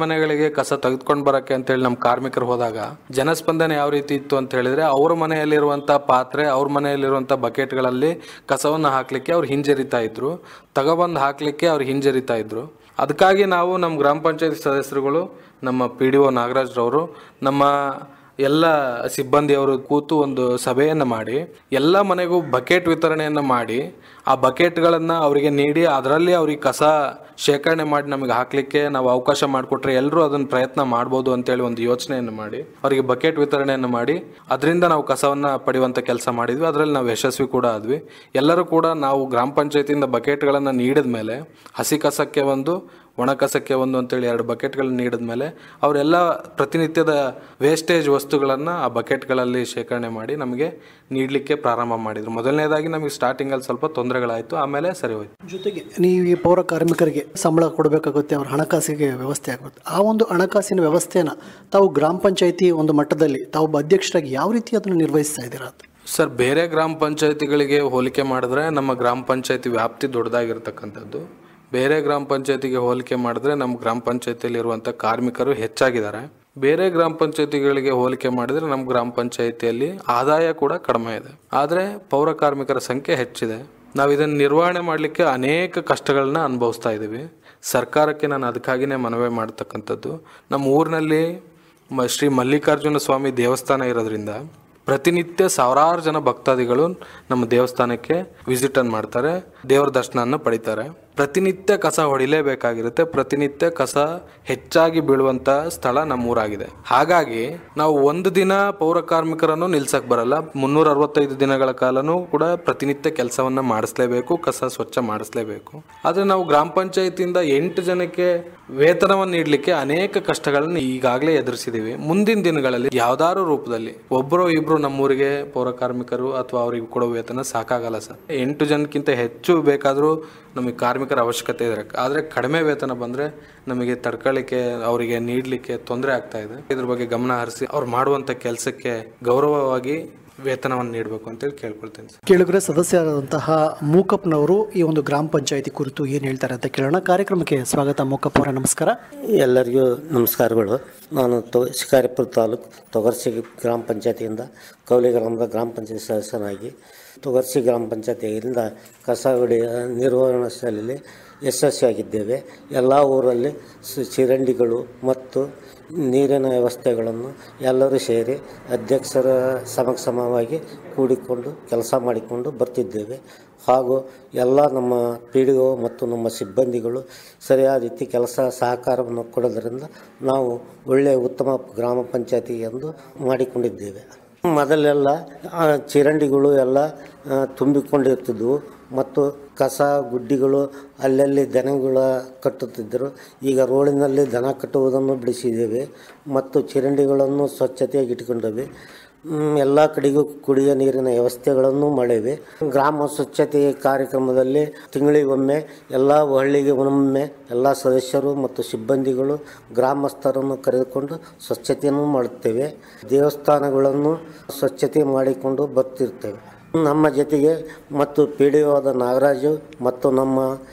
ಮನೆಗಳಿಗೆ ಕಸ ತೆಗೆದುಕೊಂಡು ಬರೋಕ್ಕೆ ಅಂತೇಳಿ ನಮ್ಮ ಕಾರ್ಮಿಕರು ಹೋದಾಗ ಜನಸ್ಪಂದನೆ ಯಾವ ರೀತಿ ಇತ್ತು ಅಂತ ಹೇಳಿದ್ರೆ, ಅವ್ರ ಮನೆಯಲ್ಲಿರುವಂಥ ಪಾತ್ರೆ, ಅವ್ರ ಮನೆಯಲ್ಲಿರುವಂಥ ಬಕೆಟ್ಗಳಲ್ಲಿ ಕಸವನ್ನು ಹಾಕಲಿಕ್ಕೆ ಅವ್ರು ಹಿಂಜರಿತಾ ಇದ್ರು, ತಗೊಬಂದು ಹಾಕಲಿಕ್ಕೆ ಅವ್ರು ಹಿಂಜರಿತಾ ಇದ್ರು. ಅದಕ್ಕಾಗಿ ನಾವು ನಮ್ಮ ಗ್ರಾಮ ಪಂಚಾಯತ್ ಸದಸ್ಯರುಗಳು, ನಮ್ಮ PDO ನಾಗರಾಜ್ರವರು, ನಮ್ಮ ಎಲ್ಲ ಸಿಬ್ಬಂದಿಯವರು ಕೂತು ಒಂದು ಸಭೆಯನ್ನು ಮಾಡಿ ಎಲ್ಲ ಮನೆಗೂ ಬಕೆಟ್ ವಿತರಣೆಯನ್ನು ಮಾಡಿ ಆ ಬಕೆಟ್ಗಳನ್ನು ಅವರಿಗೆ ನೀಡಿ ಅದರಲ್ಲಿ ಅವ್ರಿಗೆ ಕಸ ಶೇಖರಣೆ ಮಾಡಿ ನಮಗೆ ಹಾಕಲಿಕ್ಕೆ ನಾವು ಅವಕಾಶ ಮಾಡಿಕೊಟ್ರೆ ಎಲ್ಲರೂ ಅದನ್ನು ಪ್ರಯತ್ನ ಮಾಡ್ಬೋದು ಅಂತೇಳಿ ಒಂದು ಯೋಚನೆಯನ್ನು ಮಾಡಿ ಅವರಿಗೆ ಬಕೆಟ್ ವಿತರಣೆಯನ್ನು ಮಾಡಿ ಅದರಿಂದ ನಾವು ಕಸವನ್ನು ಪಡೆಯುವಂಥ ಕೆಲಸ ಮಾಡಿದ್ವಿ. ಅದರಲ್ಲಿ ನಾವು ಯಶಸ್ವಿ ಕೂಡ ಆದ್ವಿ. ಎಲ್ಲರೂ ಕೂಡ ನಾವು ಗ್ರಾಮ ಪಂಚಾಯತಿಯಿಂದ ಬಕೆಟ್ಗಳನ್ನು ನೀಡಿದ ಮೇಲೆ ಹಸಿ ಕಸಕ್ಕೆ ಒಂದು, ಒಣ ಕಸಕ್ಕೆ ಒಂದು ಅಂತೇಳಿ 2 ಬಕೆಟ್ಗಳನ್ನು ನೀಡಿದ ಮೇಲೆ ಅವರೆಲ್ಲ ಪ್ರತಿನಿತ್ಯದ ವೇಸ್ಟೇಜ್ ವಸ್ತುಗಳನ್ನು ಆ ಬಕೆಟ್ಗಳಲ್ಲಿ ಶೇಖರಣೆ ಮಾಡಿ ನಮಗೆ ನೀಡಲಿಕ್ಕೆ ಪ್ರಾರಂಭ ಮಾಡಿದರು. ಮೊದಲನೇದಾಗಿ ನಮಗೆ ಸ್ಟಾರ್ಟಿಂಗಲ್ಲಿ ಸ್ವಲ್ಪ ತೊಂದರೆಗಳಾಯಿತು, ಆಮೇಲೆ ಸರಿ ಹೋಯ್ತು. ಜೊತೆಗೆ ನೀವು ಈ ಪೌರ ಕಾರ್ಮಿಕರಿಗೆ ಸಂಬಳ ಕೊಡಬೇಕಾಗುತ್ತೆ, ಅವ್ರ ಹಣಕಾಸಿಗೆ ವ್ಯವಸ್ಥೆ ಆಗುತ್ತೆ. ಆ ಒಂದು ಹಣಕಾಸಿನ ವ್ಯವಸ್ಥೆನ ತಾವು ಗ್ರಾಮ ಪಂಚಾಯತಿ ಒಂದು ಮಟ್ಟದಲ್ಲಿ ತಾವು ಅಧ್ಯಕ್ಷರಾಗಿ ಯಾವ ರೀತಿ ಅದನ್ನು ನಿರ್ವಹಿಸ್ತಾ ಇದ್ದೀರಾ? ಸರ್, ಬೇರೆ ಗ್ರಾಮ ಪಂಚಾಯತಿಗಳಿಗೆ ಹೋಲಿಕೆ ಮಾಡಿದ್ರೆ ನಮ್ಮ ಗ್ರಾಮ ಪಂಚಾಯತಿ ವ್ಯಾಪ್ತಿ ದೊಡ್ಡದಾಗಿರ್ತಕ್ಕಂಥದ್ದು. ಬೇರೆ ಗ್ರಾಮ ಪಂಚಾಯತಿಗೆ ಹೋಲಿಕೆ ಮಾಡಿದ್ರೆ ನಮ್ಮ ಗ್ರಾಮ ಪಂಚಾಯತಿಯಲ್ಲಿರುವಂಥ ಕಾರ್ಮಿಕರು ಹೆಚ್ಚಾಗಿದ್ದಾರೆ. ಬೇರೆ ಗ್ರಾಮ ಪಂಚಾಯತಿಗಳಿಗೆ ಹೋಲಿಕೆ ಮಾಡಿದರೆ ನಮ್ಮ ಗ್ರಾಮ ಪಂಚಾಯತಿಯಲ್ಲಿ ಆದಾಯ ಕೂಡ ಕಡಿಮೆ ಇದೆ, ಆದರೆ ಪೌರ ಕಾರ್ಮಿಕರ ಸಂಖ್ಯೆ ಹೆಚ್ಚಿದೆ. ನಾವು ಇದನ್ನು ನಿರ್ವಹಣೆ ಮಾಡಲಿಕ್ಕೆ ಅನೇಕ ಕಷ್ಟಗಳನ್ನ ಅನುಭವಿಸ್ತಾ ಇದ್ದೀವಿ. ಸರ್ಕಾರಕ್ಕೆ ನಾನು ಅದಕ್ಕಾಗಿಯೇ ಮನವಿ ಮಾಡ್ತಕ್ಕಂಥದ್ದು, ನಮ್ಮ ಊರಿನಲ್ಲಿ ಶ್ರೀ ಮಲ್ಲಿಕಾರ್ಜುನ ಸ್ವಾಮಿ ದೇವಸ್ಥಾನ ಇರೋದ್ರಿಂದ ಪ್ರತಿನಿತ್ಯ ಸಾವಿರಾರು ಜನ ಭಕ್ತಾದಿಗಳು ನಮ್ಮ ದೇವಸ್ಥಾನಕ್ಕೆ ವಿಸಿಟನ್ನು ಮಾಡ್ತಾರೆ, ದೇವರ ದರ್ಶನವನ್ನು ಪಡಿತಾರೆ. ಪ್ರತಿನಿತ್ಯ ಕಸ ಹೊಡಿಲೇಬೇಕಾಗಿರುತ್ತೆ. ಪ್ರತಿನಿತ್ಯ ಕಸ ಹೆಚ್ಚಾಗಿ ಬೀಳುವಂಥ ಸ್ಥಳ ನಮ್ಮೂರಾಗಿದೆ. ಹಾಗಾಗಿ ನಾವು ಒಂದು ದಿನ ಪೌರ ಕಾರ್ಮಿಕರನ್ನು ನಿಲ್ಸಕ್ಕೆ ಬರಲ್ಲ. 365 ದಿನಗಳ ಕಾಲನೂ ಕೂಡ ಪ್ರತಿನಿತ್ಯ ಕೆಲಸವನ್ನು ಮಾಡಿಸ್ಲೇಬೇಕು, ಕಸ ಸ್ವಚ್ಛ ಮಾಡಿಸ್ಲೇಬೇಕು. ಆದರೆ ನಾವು ಗ್ರಾಮ ಪಂಚಾಯತಿಯಿಂದ 8 ಜನಕ್ಕೆ ವೇತನವನ್ನು ನೀಡಲಿಕ್ಕೆ ಅನೇಕ ಕಷ್ಟಗಳನ್ನು ಈಗಾಗಲೇ ಎದುರಿಸಿದ್ದೀವಿ. ಮುಂದಿನ ದಿನಗಳಲ್ಲಿ ಯಾವ್ದಾದ್ರು ರೂಪದಲ್ಲಿ ಒಬ್ಬರು ಇಬ್ಬರು ನಮ್ಮೂರಿಗೆ ಪೌರ ಕಾರ್ಮಿಕರು ಅಥವಾ ಅವರಿಗೆ ಕೊಡೋ ವೇತನ ಸಾಕಾಗಲ್ಲ ಸರ್. 8 ಜನಕ್ಕಿಂತ ಹೆಚ್ಚು ಬೇಕಾದರೂ ನಮಗೆ ಕಾರ್ಮಿಕರ ಅವಶ್ಯಕತೆ ಇದೆ. ಆದರೆ ಕಡಿಮೆ ವೇತನ ಬಂದರೆ ನಮಗೆ ತಡ್ಕೊಳ್ಳಿಕ್ಕೆ, ಅವರಿಗೆ ನೀಡಲಿಕ್ಕೆ ತೊಂದರೆ ಆಗ್ತಾ ಇದೆ. ಇದ್ರ ಬಗ್ಗೆ ಗಮನ ಹರಿಸಿ ಅವ್ರು ಮಾಡುವಂಥ ಕೆಲಸಕ್ಕೆ ಗೌರವವಾಗಿ ವೇತನವನ್ನು ನೀಡಬೇಕು ಅಂತೇಳಿ ಕೇಳ್ಕೊಳ್ತೇನೆ. ಕೇಳಿದ್ರೆ ಸದಸ್ಯರಾದಂತಹ ಮೂಕಪ್ಪನವರು ಈ ಒಂದು ಗ್ರಾಮ ಪಂಚಾಯತಿ ಕುರಿತು ಏನು ಹೇಳ್ತಾರೆ ಅಂತ ಕೇಳೋಣ. ಕಾರ್ಯಕ್ರಮಕ್ಕೆ ಸ್ವಾಗತ ಮೂಕಪ್ಪ ಅವರ. ನಮಸ್ಕಾರ. ಎಲ್ಲರಿಗೂ ನಮಸ್ಕಾರಗಳು. ನಾನು ಶಿಕಾರಿಪುರ ತಾಲೂಕು ತೊಗರ್ಸಿ ಗ್ರಾಮ ಪಂಚಾಯತಿಯಿಂದ ಕೌಲಿ ಗ್ರಾಮದ ಗ್ರಾಮ ಪಂಚಾಯತಿ ಸದಸ್ಯನಾಗಿ ತೊಗರ್ಸಿ ಗ್ರಾಮ ಪಂಚಾಯತಿಯಿಂದ ಕಸ ನಿರ್ವಹಣಾ ಶಾಲೆಯಲ್ಲಿ ಯಶಸ್ವಿಯಾಗಿದ್ದೇವೆ. ಎಲ್ಲ ಊರಲ್ಲಿ ಚರಂಡಿಗಳು ಮತ್ತು ನೀರಿನ ವ್ಯವಸ್ಥೆಗಳನ್ನು ಎಲ್ಲರೂ ಸೇರಿ ಅಧ್ಯಕ್ಷರ ಸಮವಾಗಿ ಕೂಡಿಕೊಂಡು ಕೆಲಸ ಮಾಡಿಕೊಂಡು ಬರ್ತಿದ್ದೇವೆ. ಹಾಗೂ ಎಲ್ಲ ನಮ್ಮ PDO ಮತ್ತು ನಮ್ಮ ಸಿಬ್ಬಂದಿಗಳು ಸರಿಯಾದ ರೀತಿ ಕೆಲಸ ಸಹಕಾರವನ್ನು ಕೊಡೋದರಿಂದ ನಾವು ಒಳ್ಳೆಯ ಉತ್ತಮ ಗ್ರಾಮ ಪಂಚಾಯತಿ ಎಂದು ಮಾಡಿಕೊಂಡಿದ್ದೇವೆ. ಮೊದಲೆಲ್ಲ ಚರಂಡಿಗಳು ಎಲ್ಲ ತುಂಬಿಕೊಂಡಿರ್ತಿದ್ವು ಮತ್ತು ಕಸ ಗುಡ್ಡಿಗಳು ಅಲ್ಲಲ್ಲಿ ದನಗಳ ಕಟ್ಟುತ್ತಿದ್ದರು. ಈಗ ರೋಡಿನಲ್ಲಿ ದನ ಕಟ್ಟುವುದನ್ನು ಬಿಡಿಸಿದ್ದೇವೆ ಮತ್ತು ಚರಂಡಿಗಳನ್ನು ಸ್ವಚ್ಛತೆಯಾಗಿ ಇಟ್ಕೊಂಡೇವೆ ಎಲ್ಲ ಕಡೆಗೂ ಕುಡಿಯೋ ನೀರಿನ ವ್ಯವಸ್ಥೆಗಳನ್ನು ಮಾಡಿವೆ. ಗ್ರಾಮ ಸ್ವಚ್ಛತೆ ಕಾರ್ಯಕ್ರಮದಲ್ಲಿ ತಿಂಗಳಿಗೊಮ್ಮೆ ಎಲ್ಲ ಹಳ್ಳಿಗೆ ಒಮ್ಮೆ ಎಲ್ಲ ಸದಸ್ಯರು ಮತ್ತು ಸಿಬ್ಬಂದಿಗಳು ಗ್ರಾಮಸ್ಥರನ್ನು ಕರೆದುಕೊಂಡು ಸ್ವಚ್ಛತೆಯನ್ನು ಮಾಡುತ್ತೇವೆ. ದೇವಸ್ಥಾನಗಳನ್ನು ಸ್ವಚ್ಛತೆ ಮಾಡಿಕೊಂಡು ಬರ್ತಿರ್ತೇವೆ. ನಮ್ಮ ಜೊತೆಗೆ ಮತ್ತು ಪಿ ಡಿ ಒ ನಾಗರಾಜು ಮತ್ತು ನಮ್ಮ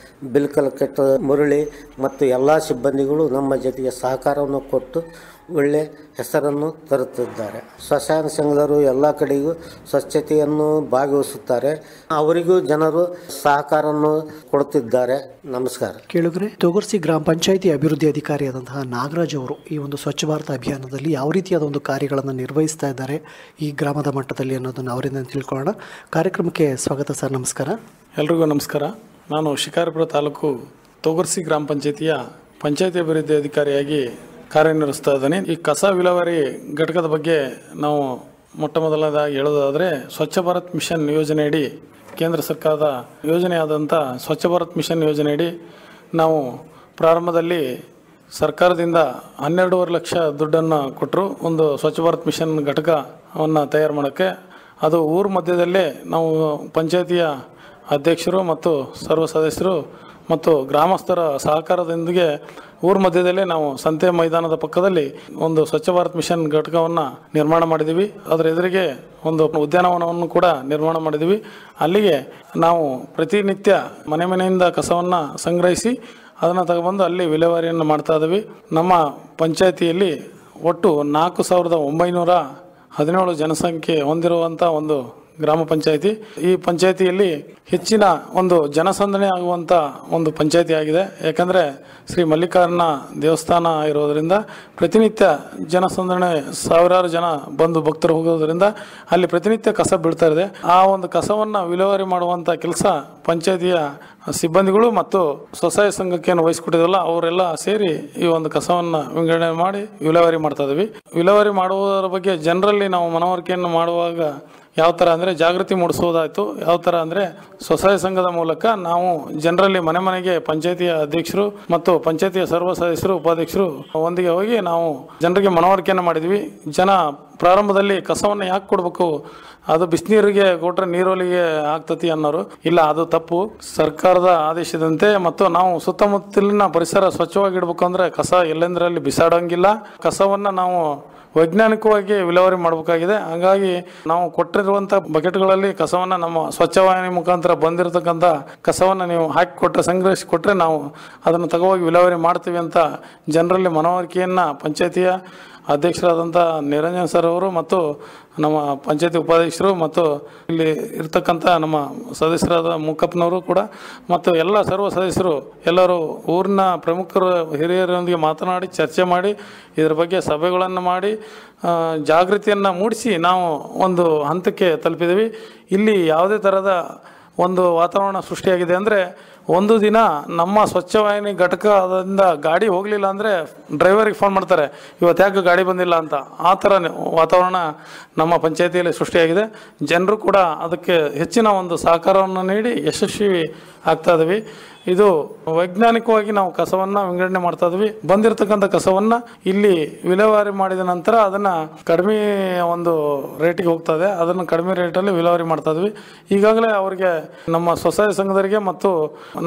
ಬಿಲ್ಕಲ್ಕೆಟ್ಟ ಮುರಳಿ ಮತ್ತು ಎಲ್ಲ ಸಿಬ್ಬಂದಿಗಳು ನಮ್ಮ ಜೊತೆಗೆ ಸಹಕಾರವನ್ನು ಕೊಟ್ಟು ಒಳ್ಳೆಯ ಹೆಸರನ್ನು ತರುತ್ತಿದ್ದಾರೆ. ಸ್ವಸಹಾಯ ಸಂಘದವರು ಎಲ್ಲ ಕಡೆಗೂ ಸ್ವಚ್ಛತೆಯನ್ನು ಭಾಗವಹಿಸುತ್ತಾರೆ. ಅವರಿಗೂ ಜನರು ಸಹಕಾರವನ್ನು ಕೊಡುತ್ತಿದ್ದಾರೆ. ನಮಸ್ಕಾರ. ಕೇಳಿದ್ರೆ ತೊಗರ್ಸಿ ಗ್ರಾಮ ಪಂಚಾಯಿತಿ ಅಭಿವೃದ್ಧಿ ಅಧಿಕಾರಿಯಾದಂತಹ ನಾಗರಾಜ್ ಅವರು ಈ ಒಂದು ಸ್ವಚ್ಛ ಭಾರತ ಅಭಿಯಾನದಲ್ಲಿ ಯಾವ ರೀತಿಯಾದ ಒಂದು ಕಾರ್ಯಗಳನ್ನು ನಿರ್ವಹಿಸ್ತಾ ಇದ್ದಾರೆ ಈ ಗ್ರಾಮದ ಮಟ್ಟದಲ್ಲಿ ಅನ್ನೋದನ್ನು ಅವರಿಂದ ತಿಳ್ಕೊಳ್ಳೋಣ. ಕಾರ್ಯಕ್ರಮಕ್ಕೆ ಸ್ವಾಗತ ಸರ್. ನಮಸ್ಕಾರ. ಎಲ್ರಿಗೂ ನಮಸ್ಕಾರ. ನಾನು ಶಿಕಾರಿಪುರ ತಾಲೂಕು ತೊಗರ್ಸಿ ಗ್ರಾಮ ಪಂಚಾಯಿತಿಯ ಪಂಚಾಯಿತಿ ಅಭಿವೃದ್ಧಿ ಅಧಿಕಾರಿಯಾಗಿ ಕಾರ್ಯನಿರ್ವಹಿಸ್ತಾ ಇದ್ದೇನೆ. ಈ ಕಸ ವಿಲೇವಾರಿ ಘಟಕದ ಬಗ್ಗೆ ನಾವು ಮೊಟ್ಟ ಮೊದಲನೇದಾಗಿ ಹೇಳೋದಾದರೆ, ಸ್ವಚ್ಛ ಭಾರತ್ ಮಿಷನ್ ಯೋಜನೆಯಡಿ ಕೇಂದ್ರ ಸರ್ಕಾರದ ಯೋಜನೆಯಾದಂಥ ಸ್ವಚ್ಛ ಭಾರತ್ ಮಿಷನ್ ಯೋಜನೆಯಡಿ ನಾವು ಪ್ರಾರಂಭದಲ್ಲಿ ಸರ್ಕಾರದಿಂದ 12.5 ಲಕ್ಷ ದುಡ್ಡನ್ನು ಕೊಟ್ಟರು ಒಂದು ಸ್ವಚ್ಛ ಭಾರತ್ ಮಿಷನ್ ಘಟಕವನ್ನು ತಯಾರು ಮಾಡೋಕ್ಕೆ. ಅದು ಊರ ಮಧ್ಯದಲ್ಲೇ ನಾವು ಪಂಚಾಯಿತಿಯ ಅಧ್ಯಕ್ಷರು ಮತ್ತು ಸರ್ವ ಸದಸ್ಯರು ಮತ್ತು ಗ್ರಾಮಸ್ಥರ ಸಹಕಾರದೊಂದಿಗೆ ಊರ ಮಧ್ಯದಲ್ಲೇ ನಾವು ಸಂತೆ ಮೈದಾನದ ಪಕ್ಕದಲ್ಲಿ ಒಂದು ಸ್ವಚ್ಛ ಭಾರತ್ ಮಿಷನ್ ಘಟಕವನ್ನು ನಿರ್ಮಾಣ ಮಾಡಿದ್ದೀವಿ. ಅದರ ಎದುರಿಗೆ ಒಂದು ಉದ್ಯಾನವನವನ್ನು ಕೂಡ ನಿರ್ಮಾಣ ಮಾಡಿದ್ದೀವಿ. ಅಲ್ಲಿಗೆ ನಾವು ಪ್ರತಿನಿತ್ಯ ಮನೆಯಿಂದ ಕಸವನ್ನು ಸಂಗ್ರಹಿಸಿ ಅದನ್ನು ತಗೊಬಂದು ಅಲ್ಲಿ ವಿಲೇವಾರಿಯನ್ನು ಮಾಡ್ತಾ ಇದ್ದೀವಿ. ನಮ್ಮ ಪಂಚಾಯಿತಿಯಲ್ಲಿ ಒಟ್ಟು 4,917 ಜನಸಂಖ್ಯೆ ಹೊಂದಿರುವಂಥ ಒಂದು ಗ್ರಾಮ ಪಂಚಾಯಿತಿ. ಈ ಪಂಚಾಯಿತಿಯಲ್ಲಿ ಹೆಚ್ಚಿನ ಒಂದು ಜನಸಂದಣಿ ಆಗುವಂಥ ಒಂದು ಪಂಚಾಯಿತಿ ಆಗಿದೆ. ಯಾಕಂದರೆ ಶ್ರೀ ಮಲ್ಲಿಕಾರ್ಜುನ ದೇವಸ್ಥಾನ ಇರೋದರಿಂದ ಪ್ರತಿನಿತ್ಯ ಜನಸಂದಣಿ ಸಾವಿರಾರು ಜನ ಬಂದು ಭಕ್ತರು ಹೋಗೋದ್ರಿಂದ ಅಲ್ಲಿ ಪ್ರತಿನಿತ್ಯ ಕಸ ಬೀಳ್ತಾ ಇದೆ. ಆ ಒಂದು ಕಸವನ್ನು ವಿಲೇವಾರಿ ಮಾಡುವಂಥ ಕೆಲಸ ಪಂಚಾಯಿತಿಯ ಸಿಬ್ಬಂದಿಗಳು ಮತ್ತು ಸ್ವಸಹಾಯ ಸಂಘಕ್ಕೆ ವಹಿಸಿಕೊಟ್ಟಿದ್ರಲ್ಲ ಅವರೆಲ್ಲ ಸೇರಿ ಈ ಒಂದು ಕಸವನ್ನು ವಿಂಗಡಣೆ ಮಾಡಿ ವಿಲೇವಾರಿ ಮಾಡ್ತಾ ಇದ್ದೀವಿ. ವಿಲೇವಾರಿ ಮಾಡುವುದರ ಬಗ್ಗೆ ಜನರಲ್ಲಿ ನಾವು ಮನವರಿಕೆಯನ್ನು ಮಾಡುವಾಗ ಯಾವ ಥರ ಅಂದರೆ ಜಾಗೃತಿ ಮೂಡಿಸೋದಾಯಿತು. ಯಾವ ಥರ ಅಂದರೆ ಸ್ವಸಹಾಯ ಸಂಘದ ಮೂಲಕ ನಾವು ಜನರಲ್ಲಿ ಮನೆಗೆ ಪಂಚಾಯಿತಿಯ ಅಧ್ಯಕ್ಷರು ಮತ್ತು ಪಂಚಾಯಿತಿಯ ಸರ್ವ ಸದಸ್ಯರು ಉಪಾಧ್ಯಕ್ಷರು ಒಂದಿಗೆ ಹೋಗಿ ನಾವು ಜನರಿಗೆ ಮನವರಿಕೆಯನ್ನು ಮಾಡಿದ್ವಿ. ಜನ ಪ್ರಾರಂಭದಲ್ಲಿ ಕಸವನ್ನು ಯಾಕೆ ಕೊಡಬೇಕು, ಅದು ಬಿಸಿನೀರಿಗೆ ಕೊಟ್ಟರೆ ನೀರೊಲಿಗೆ ಆಗ್ತತಿ ಅನ್ನೋರು. ಇಲ್ಲ, ಅದು ತಪ್ಪು. ಸರ್ಕಾರದ ಆದೇಶದಂತೆ ಮತ್ತು ನಾವು ಸುತ್ತಮುತ್ತಲಿನ ಪರಿಸರ ಸ್ವಚ್ಛವಾಗಿಡ್ಬೇಕು ಅಂದರೆ ಕಸ ಎಲ್ಲೆಂದರಲ್ಲಿ ಬಿಸಾಡೋಂಗಿಲ್ಲ. ಕಸವನ್ನು ನಾವು ವೈಜ್ಞಾನಿಕವಾಗಿ ವಿಲೇವಾರಿ ಮಾಡಬೇಕಾಗಿದೆ. ಹಾಗಾಗಿ ನಾವು ಕೊಟ್ಟಿರುವಂಥ ಬಕೆಟ್ಗಳಲ್ಲಿ ಕಸವನ್ನು ನಮ್ಮ ಸ್ವಚ್ಛವಾಹಿನಿ ಮುಖಾಂತರ ಬಂದಿರತಕ್ಕಂಥ ಕಸವನ್ನು ನೀವು ಹಾಕಿ ಕೊಟ್ಟರೆ, ಸಂಗ್ರಹಿಸಿ ಕೊಟ್ಟರೆ ನಾವು ಅದನ್ನು ತಗೋಗಿ ವಿಲೇವಾರಿ ಮಾಡ್ತೀವಿ ಅಂತ ಜನರಲ್ಲಿ ಮನವರಿಕೆಯನ್ನು ಪಂಚಾಯಿತಿಯ ಅಧ್ಯಕ್ಷರಾದಂಥ ನಿರಂಜನ್ ಸರ್ ಅವರು ಮತ್ತು ನಮ್ಮ ಪಂಚಾಯತಿ ಉಪಾಧ್ಯಕ್ಷರು ಮತ್ತು ಇಲ್ಲಿ ಇರ್ತಕ್ಕಂಥ ನಮ್ಮ ಸದಸ್ಯರಾದ ಮುಕ್ಕಪ್ಪನವರು ಕೂಡ ಮತ್ತು ಎಲ್ಲ ಸರ್ವ ಸದಸ್ಯರು ಎಲ್ಲರೂ ಊರಿನ ಪ್ರಮುಖರು ಹಿರಿಯರೊಂದಿಗೆ ಮಾತನಾಡಿ ಚರ್ಚೆ ಮಾಡಿ ಇದರ ಬಗ್ಗೆ ಸಭೆಗಳನ್ನು ಮಾಡಿ ಜಾಗೃತಿಯನ್ನು ಮೂಡಿಸಿ ನಾವು ಒಂದು ಹಂತಕ್ಕೆ ತಲುಪಿದ್ದೀವಿ. ಇಲ್ಲಿ ಯಾವುದೇ ಥರದ ಒಂದು ವಾತಾವರಣ ಸೃಷ್ಟಿಯಾಗಿದೆ ಅಂದರೆ, ಒಂದು ದಿನ ನಮ್ಮ ಸ್ವಚ್ಛವಾಹಿನಿ ಘಟಕದಿಂದ ಗಾಡಿ ಹೋಗಲಿಲ್ಲ ಅಂದರೆ ಡ್ರೈವರಿಗೆ ಫೋನ್ ಮಾಡ್ತಾರೆ, ಇವತ್ತು ಯಾಕೆ ಗಾಡಿ ಬಂದಿಲ್ಲ ಅಂತ. ಆ ಥರ ವಾತಾವರಣ ನಮ್ಮ ಪಂಚಾಯಿತಿಯಲ್ಲಿ ಸೃಷ್ಟಿಯಾಗಿದೆ. ಜನರು ಕೂಡ ಅದಕ್ಕೆ ಹೆಚ್ಚಿನ ಒಂದು ಸಹಕಾರವನ್ನು ನೀಡಿ ಯಶಸ್ವಿ ಆಗ್ತಾ ಇದ್ದೀವಿ. ಇದು ವೈಜ್ಞಾನಿಕವಾಗಿ ನಾವು ಕಸವನ್ನು ವಿಂಗಡಣೆ ಮಾಡ್ತಾ ಇದ್ವಿ. ಬಂದಿರತಕ್ಕಂಥ ಕಸವನ್ನು ಇಲ್ಲಿ ವಿಲೇವಾರಿ ಮಾಡಿದ ನಂತರ ಅದನ್ನು ಕಡಿಮೆ ಒಂದು ರೇಟಿಗೆ ಹೋಗ್ತದೆ, ಅದನ್ನು ಕಡಿಮೆ ರೇಟಲ್ಲಿ ವಿಲೇವಾರಿ ಮಾಡ್ತಾ ಇದ್ವಿ. ಈಗಾಗಲೇ ಅವರಿಗೆ ನಮ್ಮ ಸ್ವಸಹಾಯ ಸಂಘದವರಿಗೆ ಮತ್ತು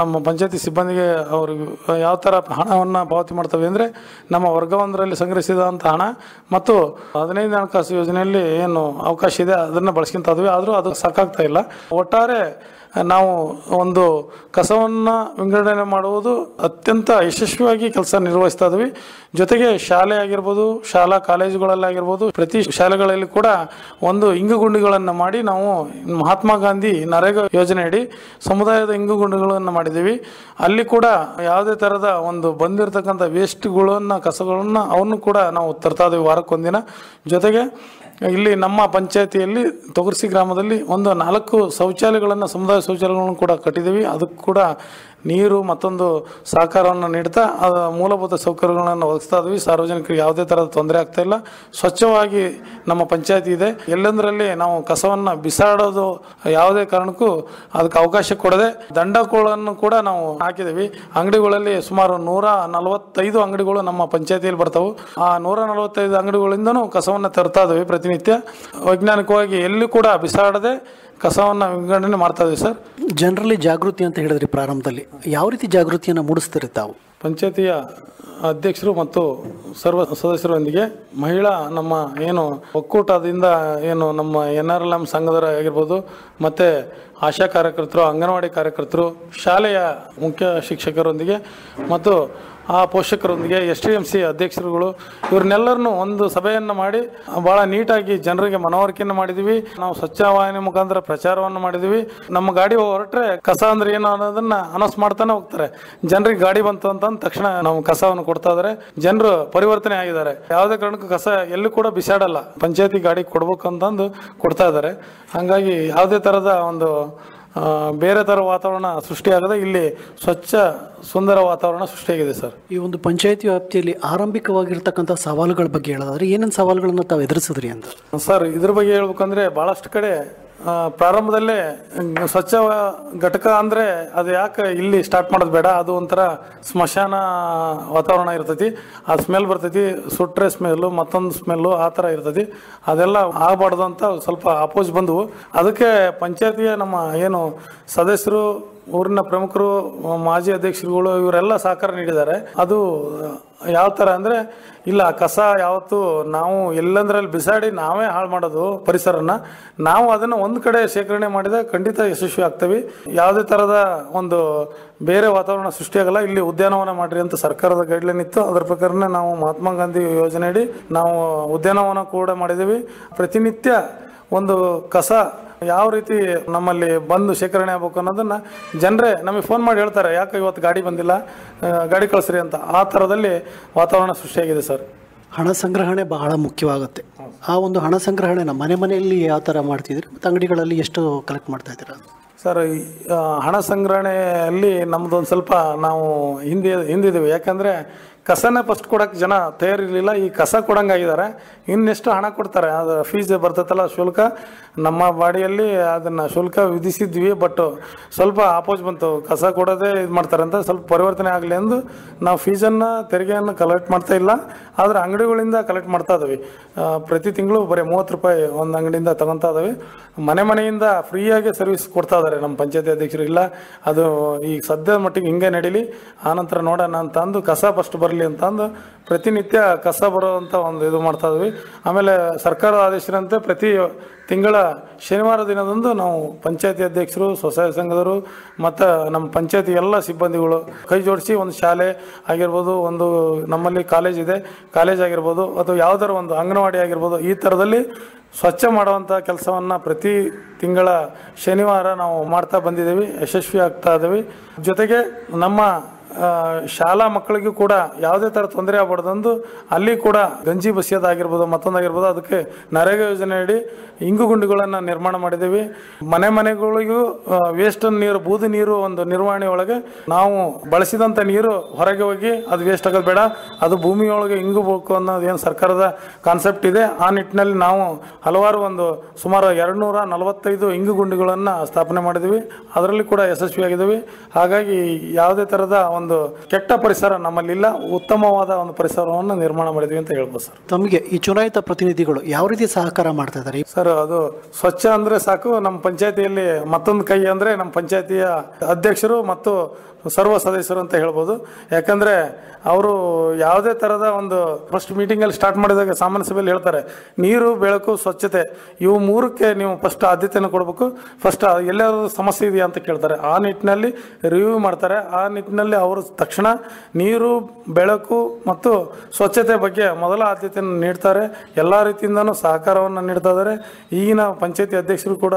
ನಮ್ಮ ಪಂಚಾಯತಿ ಸಿಬ್ಬಂದಿಗೆ ಅವ್ರಿಗೆ ಯಾವ ಥರ ಹಣವನ್ನು ಪಾವತಿ ಮಾಡ್ತವೆ ಅಂದರೆ, ನಮ್ಮ ವರ್ಗ 1ರಲ್ಲಿ ಸಂಗ್ರಹಿಸಿದಂಥ ಹಣ ಮತ್ತು 15 ಹಣಕಾಸು ಯೋಜನೆಯಲ್ಲಿ ಏನು ಅವಕಾಶ ಇದೆ ಅದನ್ನು ಬಳಸ್ಕೊಂತ ಇದ್ವಿ. ಆದರೂ ಅದು ಸಾಕಾಗ್ತಾ ಇಲ್ಲ. ಒಟ್ಟಾರೆ ನಾವು ಒಂದು ಕಸವನ್ನು ವಿಂಗಡಣೆ ಮಾಡುವುದು ಅತ್ಯಂತ ಯಶಸ್ವಿಯಾಗಿ ಕೆಲಸ ನಿರ್ವಹಿಸ್ತಾ ಇದ್ವಿ. ಜೊತೆಗೆ ಶಾಲೆ ಆಗಿರ್ಬೋದು, ಶಾಲಾ ಕಾಲೇಜುಗಳಲ್ಲಾಗಿರ್ಬೋದು, ಪ್ರತಿ ಶಾಲೆಗಳಲ್ಲಿ ಕೂಡ ಒಂದು ಇಂಗುಗುಂಡಿಗಳನ್ನು ಮಾಡಿ ನಾವು ಮಹಾತ್ಮ ಗಾಂಧಿ ನರೇಗಾ ಯೋಜನೆಯಡಿ ಸಮುದಾಯದ ಇಂಗುಗುಂಡಿಗಳನ್ನು ಮಾಡಿದ್ದೀವಿ. ಅಲ್ಲಿ ಕೂಡ ಯಾವುದೇ ಥರದ ಒಂದು ಬಂದಿರತಕ್ಕಂಥ ವೇಸ್ಟ್ಗಳನ್ನು ಕಸಗಳನ್ನು ಅವನ್ನು ಕೂಡ ನಾವು ತರ್ತಾ ಇದ್ದೀವಿ ವಾರಕ್ಕೊಂದಿನ. ಜೊತೆಗೆ ಇಲ್ಲಿ ನಮ್ಮ ಪಂಚಾಯಿತಿಯಲ್ಲಿ ತೊಗರ್ಸಿ ಗ್ರಾಮದಲ್ಲಿ ಒಂದು 4 ಶೌಚಾಲಯಗಳನ್ನು, ಸಮುದಾಯ ಶೌಚಾಲಯಗಳನ್ನು ಕೂಡ ಕಟ್ಟಿದ್ದೀವಿ. ಅದಕ್ಕೆ ಕೂಡ ನೀರು ಮತ್ತೊಂದು ಸಹಕಾರವನ್ನು ನೀಡ್ತಾ ಮೂಲಭೂತ ಸೌಕರ್ಯಗಳನ್ನು ಒದಗಿಸ್ತಾ ಇದ್ವಿ. ಸಾರ್ವಜನಿಕರಿಗೆ ಯಾವುದೇ ಥರದ ತೊಂದರೆ ಆಗ್ತಾ ಇಲ್ಲ. ಸ್ವಚ್ಛವಾಗಿ ನಮ್ಮ ಪಂಚಾಯತಿ ಇದೆ. ಎಲ್ಲೆಂದರಲ್ಲಿ ನಾವು ಕಸವನ್ನು ಬಿಸಾಡೋದು ಯಾವುದೇ ಕಾರಣಕ್ಕೂ ಅದಕ್ಕೆ ಅವಕಾಶ ಕೊಡದೆ ದಂಡಗಳನ್ನು ಕೂಡ ನಾವು ಹಾಕಿದ್ದೀವಿ. ಅಂಗಡಿಗಳಲ್ಲಿ ಸುಮಾರು 145 ಅಂಗಡಿಗಳು ನಮ್ಮ ಪಂಚಾಯತಿಯಲ್ಲಿ ಬರ್ತಾವೆ. ಆ 145 ಅಂಗಡಿಗಳಿಂದನೂ ಕಸವನ್ನು ತರ್ತಾ ಇದ್ದೀವಿ ಪ್ರತಿನಿತ್ಯ. ವೈಜ್ಞಾನಿಕವಾಗಿ ಎಲ್ಲಿ ಕೂಡ ಬಿಸಾಡದೆ ಕಸವನ್ನು ವಿಂಗಡಣೆ ಮಾಡ್ತಾ ಇದ್ದೀವಿ ಸರ್. ಜನರಲ್ಲಿ ಜಾಗೃತಿ ಅಂತ ಹೇಳಿದ್ರಿ ಪ್ರಾರಂಭದಲ್ಲಿ, ಯಾವ ರೀತಿ ಜಾಗೃತಿಯನ್ನು ಮೂಡಿಸ್ತೀರಿ ತಾವು? ಪಂಚಾಯತಿಯ ಅಧ್ಯಕ್ಷರು ಮತ್ತು ಸರ್ವ ಸದಸ್ಯರೊಂದಿಗೆ ಮಹಿಳಾ ನಮ್ಮ ಏನು ಒಕ್ಕೂಟದಿಂದ ಏನು ನಮ್ಮ NRLM ಸಂಘದವರು ಆಗಿರ್ಬೋದು, ಮತ್ತು ಆಶಾ ಕಾರ್ಯಕರ್ತರು, ಅಂಗನವಾಡಿ ಕಾರ್ಯಕರ್ತರು, ಶಾಲೆಯ ಮುಖ್ಯ ಶಿಕ್ಷಕರೊಂದಿಗೆ ಮತ್ತು ಆ ಪೋಷಕರೊಂದಿಗೆ STMC ಅಧ್ಯಕ್ಷರುಗಳು ಇವ್ರನ್ನೆಲ್ಲರನ್ನು ಒಂದು ಸಭೆಯನ್ನು ಮಾಡಿ ಭಾಳ ನೀಟಾಗಿ ಜನರಿಗೆ ಮನವರಿಕೆಯನ್ನು ಮಾಡಿದ್ದೀವಿ. ನಾವು ಸ್ವಚ್ಛ ವಾಹಿನಿ ಮುಖಾಂತರ ಪ್ರಚಾರವನ್ನು ಮಾಡಿದ್ದೀವಿ. ನಮ್ಮ ಗಾಡಿ ಹೊರಟ್ರೆ ಕಸ ಅಂದ್ರೆ ಏನು ಅನ್ನೋದನ್ನ ಅನೌನ್ಸ್ ಮಾಡ್ತಾನೆ ಹೋಗ್ತಾರೆ. ಜನರಿಗೆ ಗಾಡಿ ಬಂತು ಅಂತಂದ ತಕ್ಷಣ ನಾವು ಕಸವನ್ನು ಕೊಡ್ತಾ ಇದ್ದಾರೆ. ಜನರು ಪರಿವರ್ತನೆ ಆಗಿದ್ದಾರೆ. ಯಾವುದೇ ಕಾರಣಕ್ಕೂ ಕಸ ಎಲ್ಲೂ ಕೂಡ ಬಿಸಾಡಲ್ಲ, ಪಂಚಾಯತಿ ಗಾಡಿ ಕೊಡ್ಬೇಕು ಅಂತಂದು ಕೊಡ್ತಾ ಇದ್ದಾರೆ. ಹಾಗಾಗಿ ಯಾವುದೇ ಥರದ ಒಂದು ಬೇರೆ ಥರ ವಾತಾವರಣ ಸೃಷ್ಟಿಯಾಗದೆ ಇಲ್ಲಿ ಸ್ವಚ್ಛ ಸುಂದರ ವಾತಾವರಣ ಸೃಷ್ಟಿಯಾಗಿದೆ ಸರ್. ಈ ಒಂದು ಪಂಚಾಯತಿ ವ್ಯಾಪ್ತಿಯಲ್ಲಿ ಆರಂಭಿಕವಾಗಿರ್ತಕ್ಕಂಥ ಸವಾಲುಗಳ ಬಗ್ಗೆ ಹೇಳೋದಾದ್ರೆ ಏನೇನು ಸವಾಲುಗಳನ್ನು ತಾವು ಎದುರಿಸಿದ್ರಿ ಅಂತ? ಸರ್, ಇದ್ರ ಬಗ್ಗೆ ಹೇಳ್ಬೇಕಂದ್ರೆ ಭಾಳಷ್ಟು ಕಡೆ ಪ್ರಾರಂಭದಲ್ಲೇ ಸ್ವಚ್ಛ ಘಟಕ ಅಂದರೆ ಅದು ಯಾಕೆ ಇಲ್ಲಿ ಸ್ಟಾರ್ಟ್ ಮಾಡೋದು ಬೇಡ, ಅದು ಒಂಥರ ಸ್ಮಶಾನ ವಾತಾವರಣ ಇರ್ತೈತಿ, ಆ ಸ್ಮೆಲ್ ಬರ್ತೈತಿ, ಸುಟ್ರೆ ಸ್ಮೆಲ್ಲು ಮತ್ತೊಂದು ಸ್ಮೆಲ್ಲು ಆ ಥರ ಇರ್ತೈತಿ. ಅದೆಲ್ಲ ಆಗಬಾರ್ದು ಅಂತ ಸ್ವಲ್ಪ ಅಪೋಸ್ ಬಂದವು. ಅದಕ್ಕೆ ಪಂಚಾಯತಿಯ ನಮ್ಮ ಏನು ಸದಸ್ಯರು, ಊರಿನ ಪ್ರಮುಖರು, ಮಾಜಿ ಅಧ್ಯಕ್ಷರುಗಳು ಇವರೆಲ್ಲ ಸಹಕಾರ ನೀಡಿದ್ದಾರೆ. ಅದು ಯಾವ ಥರ ಅಂದರೆ, ಇಲ್ಲ ಕಸ ಯಾವತ್ತು ನಾವು ಎಲ್ಲಂದ್ರಲ್ಲಿ ಬಿಸಾಡಿ ನಾವೇ ಹಾಳು ಮಾಡೋದು ಪರಿಸರನ, ನಾವು ಅದನ್ನು ಒಂದು ಕಡೆ ಶೇಖರಣೆ ಮಾಡಿದರೆ ಖಂಡಿತ ಯಶಸ್ವಿ ಆಗ್ತೇವೆ. ಯಾವುದೇ ಥರದ ಒಂದು ಬೇರೆ ವಾತಾವರಣ ಸೃಷ್ಟಿಯಾಗಲ್ಲ. ಇಲ್ಲಿ ಉದ್ಯಾನವನ ಮಾಡಿರಿ ಅಂತ ಸರ್ಕಾರದ ಗೈಡ್ಲೈನ್ ಇತ್ತು. ಅದರ ಪ್ರಕಾರನೇ ನಾವು ಮಹಾತ್ಮ ಗಾಂಧಿ ಯೋಜನೆಯಡಿ ನಾವು ಉದ್ಯಾನವನ ಕೂಡ ಮಾಡಿದ್ದೀವಿ. ಪ್ರತಿನಿತ್ಯ ಒಂದು ಕಸ ಯಾವ ರೀತಿ ನಮ್ಮಲ್ಲಿ ಬಂದು ಶೇಖರಣೆ ಆಗಬೇಕು ಅನ್ನೋದನ್ನು ಜನರೇ ನಮಗೆ ಫೋನ್ ಮಾಡಿ ಹೇಳ್ತಾರೆ, ಯಾಕೆ ಇವತ್ತು ಗಾಡಿ ಬಂದಿಲ್ಲ, ಗಾಡಿ ಕಳಿಸ್ರಿ ಅಂತ. ಆ ಥರದಲ್ಲಿ ವಾತಾವರಣ ಸೃಷ್ಟಿಯಾಗಿದೆ ಸರ್. ಹಣ ಸಂಗ್ರಹಣೆ ಬಹಳ ಮುಖ್ಯವಾಗುತ್ತೆ. ಆ ಒಂದು ಹಣ ಸಂಗ್ರಹಣೆನ ಮನೆಯಲ್ಲಿ ಯಾವ ಥರ ಮಾಡ್ತಿದ್ದೀರಿ ಮತ್ತು ಅಂಗಡಿಗಳಲ್ಲಿ ಎಷ್ಟು ಕಲೆಕ್ಟ್ ಮಾಡ್ತಾ ಇದ್ದೀರಾ? ಸರ್, ಹಣ ಸಂಗ್ರಹಣೆಯಲ್ಲಿ ನಮ್ಮದೊಂದು ಸ್ವಲ್ಪ ನಾವು ಹಿಂದಿದ್ದೀವಿ. ಯಾಕಂದರೆ ಕಸನೇ ಫಸ್ಟ್ ಕೊಡೋಕ್ಕೆ ಜನ ತಯಾರಿರಲಿಲ್ಲ. ಈ ಕಸ ಕೊಡಂಗಾಗಿದ್ದಾರೆ. ಇನ್ನೆಷ್ಟು ಹಣ ಕೊಡ್ತಾರೆ, ಅದು ಫೀಸ್ ಬರ್ತೈತಲ್ಲ ಶುಲ್ಕ, ನಮ್ಮ ಬಾಡಿಯಲ್ಲಿ ಅದನ್ನು ಶುಲ್ಕ ವಿಧಿಸಿದ್ವಿ. ಬಟ್ ಸ್ವಲ್ಪ ಆಪೋಸ್ ಬಂತು, ಕಸ ಕೊಡೋದೇ ಇದು ಮಾಡ್ತಾರೆ ಅಂತ. ಸ್ವಲ್ಪ ಪರಿವರ್ತನೆ ಆಗಲಿ ಎಂದು ನಾವು ಫೀಸನ್ನು ತೆರಿಗೆಯನ್ನು ಕಲೆಕ್ಟ್ ಮಾಡ್ತಾ ಇಲ್ಲ, ಆದರೆ ಅಂಗಡಿಗಳಿಂದ ಕಲೆಕ್ಟ್ ಮಾಡ್ತಾ ಇದ್ದೀವಿ. ಪ್ರತಿ ತಿಂಗಳು ಬರೀ 30 ರೂಪಾಯಿ ಒಂದು ಅಂಗಡಿಯಿಂದ ತಗೊತಾ ಇದ್ದೀವಿ. ಮನೆಯಿಂದ ಫ್ರೀಯಾಗಿ ಸರ್ವಿಸ್ ಕೊಡ್ತಾ ಇದ್ದಾರೆ ನಮ್ಮ ಪಂಚಾಯತಿ ಅಧ್ಯಕ್ಷರು. ಇಲ್ಲ ಅದು ಈಗ ಸದ್ಯದ ಮಟ್ಟಿಗೆ ಹಿಂಗೆ ನಡೀಲಿ, ಆನಂತರ ನೋಡೋಣ ಅಂತ ಅಂದು ಕಸ ಫಸ್ಟ್ ಬರಲಿ ಅಂತಂದು ಪ್ರತಿನಿತ್ಯ ಕಸ ಬರೋವಂಥ ಒಂದು ಇದು ಮಾಡ್ತಾ ಇದ್ವಿ. ಆಮೇಲೆ ಸರ್ಕಾರದ ಆದೇಶದಂತೆ ಪ್ರತಿ ತಿಂಗಳ ಶನಿವಾರ ದಿನದಂದು ನಾವು ಪಂಚಾಯತಿ ಅಧ್ಯಕ್ಷರು, ಸ್ವಸಹಾಯ ಸಂಘದವರು ಮತ್ತು ನಮ್ಮ ಪಂಚಾಯತಿ ಎಲ್ಲ ಸಿಬ್ಬಂದಿಗಳು ಕೈ ಜೋಡಿಸಿ ಒಂದು ಶಾಲೆ ಆಗಿರ್ಬೋದು, ಒಂದು ನಮ್ಮಲ್ಲಿ ಕಾಲೇಜ್ ಇದೆ, ಕಾಲೇಜ್ ಆಗಿರ್ಬೋದು, ಅಥವಾ ಯಾವುದಾರ ಒಂದು ಅಂಗನವಾಡಿ ಆಗಿರ್ಬೋದು, ಈ ಥರದಲ್ಲಿ ಸ್ವಚ್ಛ ಮಾಡುವಂಥ ಕೆಲಸವನ್ನು ಪ್ರತಿ ತಿಂಗಳ ಶನಿವಾರ ನಾವು ಮಾಡ್ತಾ ಬಂದಿದ್ದೀವಿ. ಯಶಸ್ವಿ ಆಗ್ತಾ ಇದ್ದೀವಿ. ಜೊತೆಗೆ ನಮ್ಮ ಶಾಲಾ ಮಕ್ಕಳಿಗೂ ಕೂಡ ಯಾವುದೇ ಥರ ತೊಂದರೆ ಆಗಬಾರ್ದಂದು ಅಲ್ಲಿ ಕೂಡ ಗಂಜಿ ಬಸಿಯೋದಾಗಿರ್ಬೋದು, ಮತ್ತೊಂದಾಗಿರ್ಬೋದು, ಅದಕ್ಕೆ ನರೇಗಾ ಯೋಜನೆಯಡಿ ಇಂಗು ಗುಂಡಿಗಳನ್ನು ನಿರ್ಮಾಣ ಮಾಡಿದ್ದೀವಿ. ಮನೆಗಳಿಗೂ ವೇಸ್ಟ್ ನೀರು, ಬೂದು ನೀರು ಒಂದು ನಿರ್ವಹಣೆ ಒಳಗೆ ನಾವು ಬಳಸಿದಂಥ ನೀರು ಹೊರಗೆ ಹೋಗಿ ಅದು ವೇಸ್ಟ್ ಆಗೋದು ಬೇಡ, ಅದು ಭೂಮಿಯೊಳಗೆ ಇಂಗಬೇಕು ಅನ್ನೋದು ಏನು ಸರ್ಕಾರದ ಕಾನ್ಸೆಪ್ಟ್ ಇದೆ. ಆ ನಿಟ್ಟಿನಲ್ಲಿ ನಾವು ಹಲವಾರು ಸುಮಾರು 245 ಇಂಗು ಗುಂಡಿಗಳನ್ನು ಸ್ಥಾಪನೆ ಮಾಡಿದ್ದೀವಿ. ಅದರಲ್ಲಿ ಕೂಡ ಯಶಸ್ವಿಯಾಗಿದ್ದೀವಿ. ಹಾಗಾಗಿ ಯಾವುದೇ ಥರದ ಒಂದು ಕೆಟ್ಟ ಪರಿಸರ ನಮ್ಮಲ್ಲಿಲ್ಲ, ಉತ್ತಮವಾದ ಒಂದು ಪರಿಸರವನ್ನು ನಿರ್ಮಾಣ ಮಾಡಿದ್ವಿ ಅಂತ ಹೇಳ್ಬೋದು ಸರ್. ತಮಗೆ ಈ ಚುನಾಯಿತ ಪ್ರತಿನಿಧಿಗಳು ಯಾವ ರೀತಿ ಸಹಕಾರ ಮಾಡ್ತಾ ಇದ್ದಾರೆ ಸರ್? ಅದು ಸ್ವಚ್ಛ ಅಂದ್ರೆ ಸಾಕು. ನಮ್ಮ ಪಂಚಾಯತಿಯಲ್ಲಿ ಮತ್ತೊಂದು ಕೈ ಅಂದ್ರೆ ನಮ್ಮ ಪಂಚಾಯತಿಯ ಅಧ್ಯಕ್ಷರು ಮತ್ತು ಸರ್ವ ಸದಸ್ಯರು ಅಂತ ಹೇಳ್ಬೋದು. ಯಾಕಂದ್ರೆ ಅವರು ಯಾವುದೇ ಥರದ ಒಂದು ಫಸ್ಟ್ ಮೀಟಿಂಗಲ್ಲಿ ಸ್ಟಾರ್ಟ್ ಮಾಡಿದಾಗ ಸಾಮಾನ್ಯ ಸಭೆಯಲ್ಲಿ ಹೇಳ್ತಾರೆ, ನೀರು, ಬೆಳಕು, ಸ್ವಚ್ಛತೆ ಇವು 3ಕ್ಕೆ ನೀವು ಫಸ್ಟ್ ಆದ್ಯತೆಯನ್ನು ಕೊಡಬೇಕು. ಫಸ್ಟ್ ಎಲ್ಲಾದ್ರೂ ಸಮಸ್ಯೆ ಇದೆಯಾ ಅಂತ ಕೇಳ್ತಾರೆ. ಆ ನಿಟ್ಟಿನಲ್ಲಿ ರಿವ್ಯೂ ಮಾಡ್ತಾರೆ. ಆ ನಿಟ್ಟಿನಲ್ಲಿ ಅವರು ತಕ್ಷಣ ನೀರು, ಬೆಳಕು ಮತ್ತು ಸ್ವಚ್ಛತೆ ಬಗ್ಗೆ ಮೊದಲ ಆದ್ಯತೆಯನ್ನು ನೀಡ್ತಾರೆ. ಎಲ್ಲ ರೀತಿಯಿಂದನೂ ಸಹಕಾರವನ್ನು ನೀಡ್ತಾ ಇದ್ದಾರೆ. ಈಗಿನ ಪಂಚಾಯತಿ ಅಧ್ಯಕ್ಷರು ಕೂಡ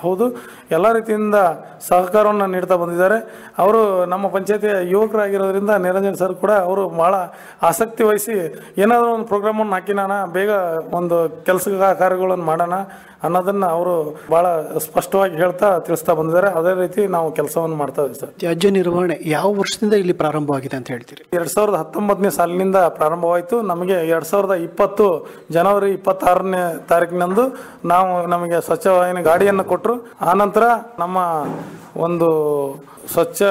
ಹೌದು, ಎಲ್ಲ ರೀತಿಯಿಂದ ಸಹಕಾರವನ್ನು ನೀಡ್ತಾ ಬಂದಿದ್ದಾರೆ. ಅವರು ನಮ್ಮ ಪಂಚಾಯತಿಯ ಯುವಕರಾಗಿರೋದ್ರಿಂದ ನಿರಂಜನ್ ಸರ್ ಕೂಡ ಅವರು ಭಾಳ ಆಸಕ್ತಿ ವಹಿಸಿ ಏನಾದರೂ ಒಂದು ಪ್ರೋಗ್ರಾಮನ್ನು ಹಾಕಿನಾನ ಬೇಗ ಒಂದು ಕೆಲಸ ಕಾರ್ಯಗಳನ್ನು ಮಾಡೋಣ ಅನ್ನೋದನ್ನು ಅವರು ಭಾಳ ಸ್ಪಷ್ಟವಾಗಿ ತಿಳಿಸ್ತಾ ಬಂದಿದ್ದಾರೆ. ಅದೇ ರೀತಿ ನಾವು ಕೆಲಸವನ್ನು ಮಾಡ್ತಾ ಇದ್ದೀವಿ ಸರ್. ತ್ಯಾಜ್ಯ ನಿರ್ವಹಣೆ ಯಾವ ವರ್ಷದಿಂದ ಇಲ್ಲಿ ಪ್ರಾರಂಭವಾಗಿದೆ ಅಂತ ಹೇಳ್ತೀರಿ? 2019ನೇ ಸಾಲಿನಿಂದ ಪ್ರಾರಂಭವಾಯಿತು. ನಮಗೆ 2020 ಜನವರಿ 26ನೇ ತಾರೀಕಿನಂದು ನಮಗೆ ಸ್ವಚ್ಛ ವಾಹಿನಿ ಗಾಡಿಯನ್ನು ಕೊಟ್ಟರು. ಆನಂತರ ನಮ್ಮ ಒಂದು ಸ್ವಚ್ಛ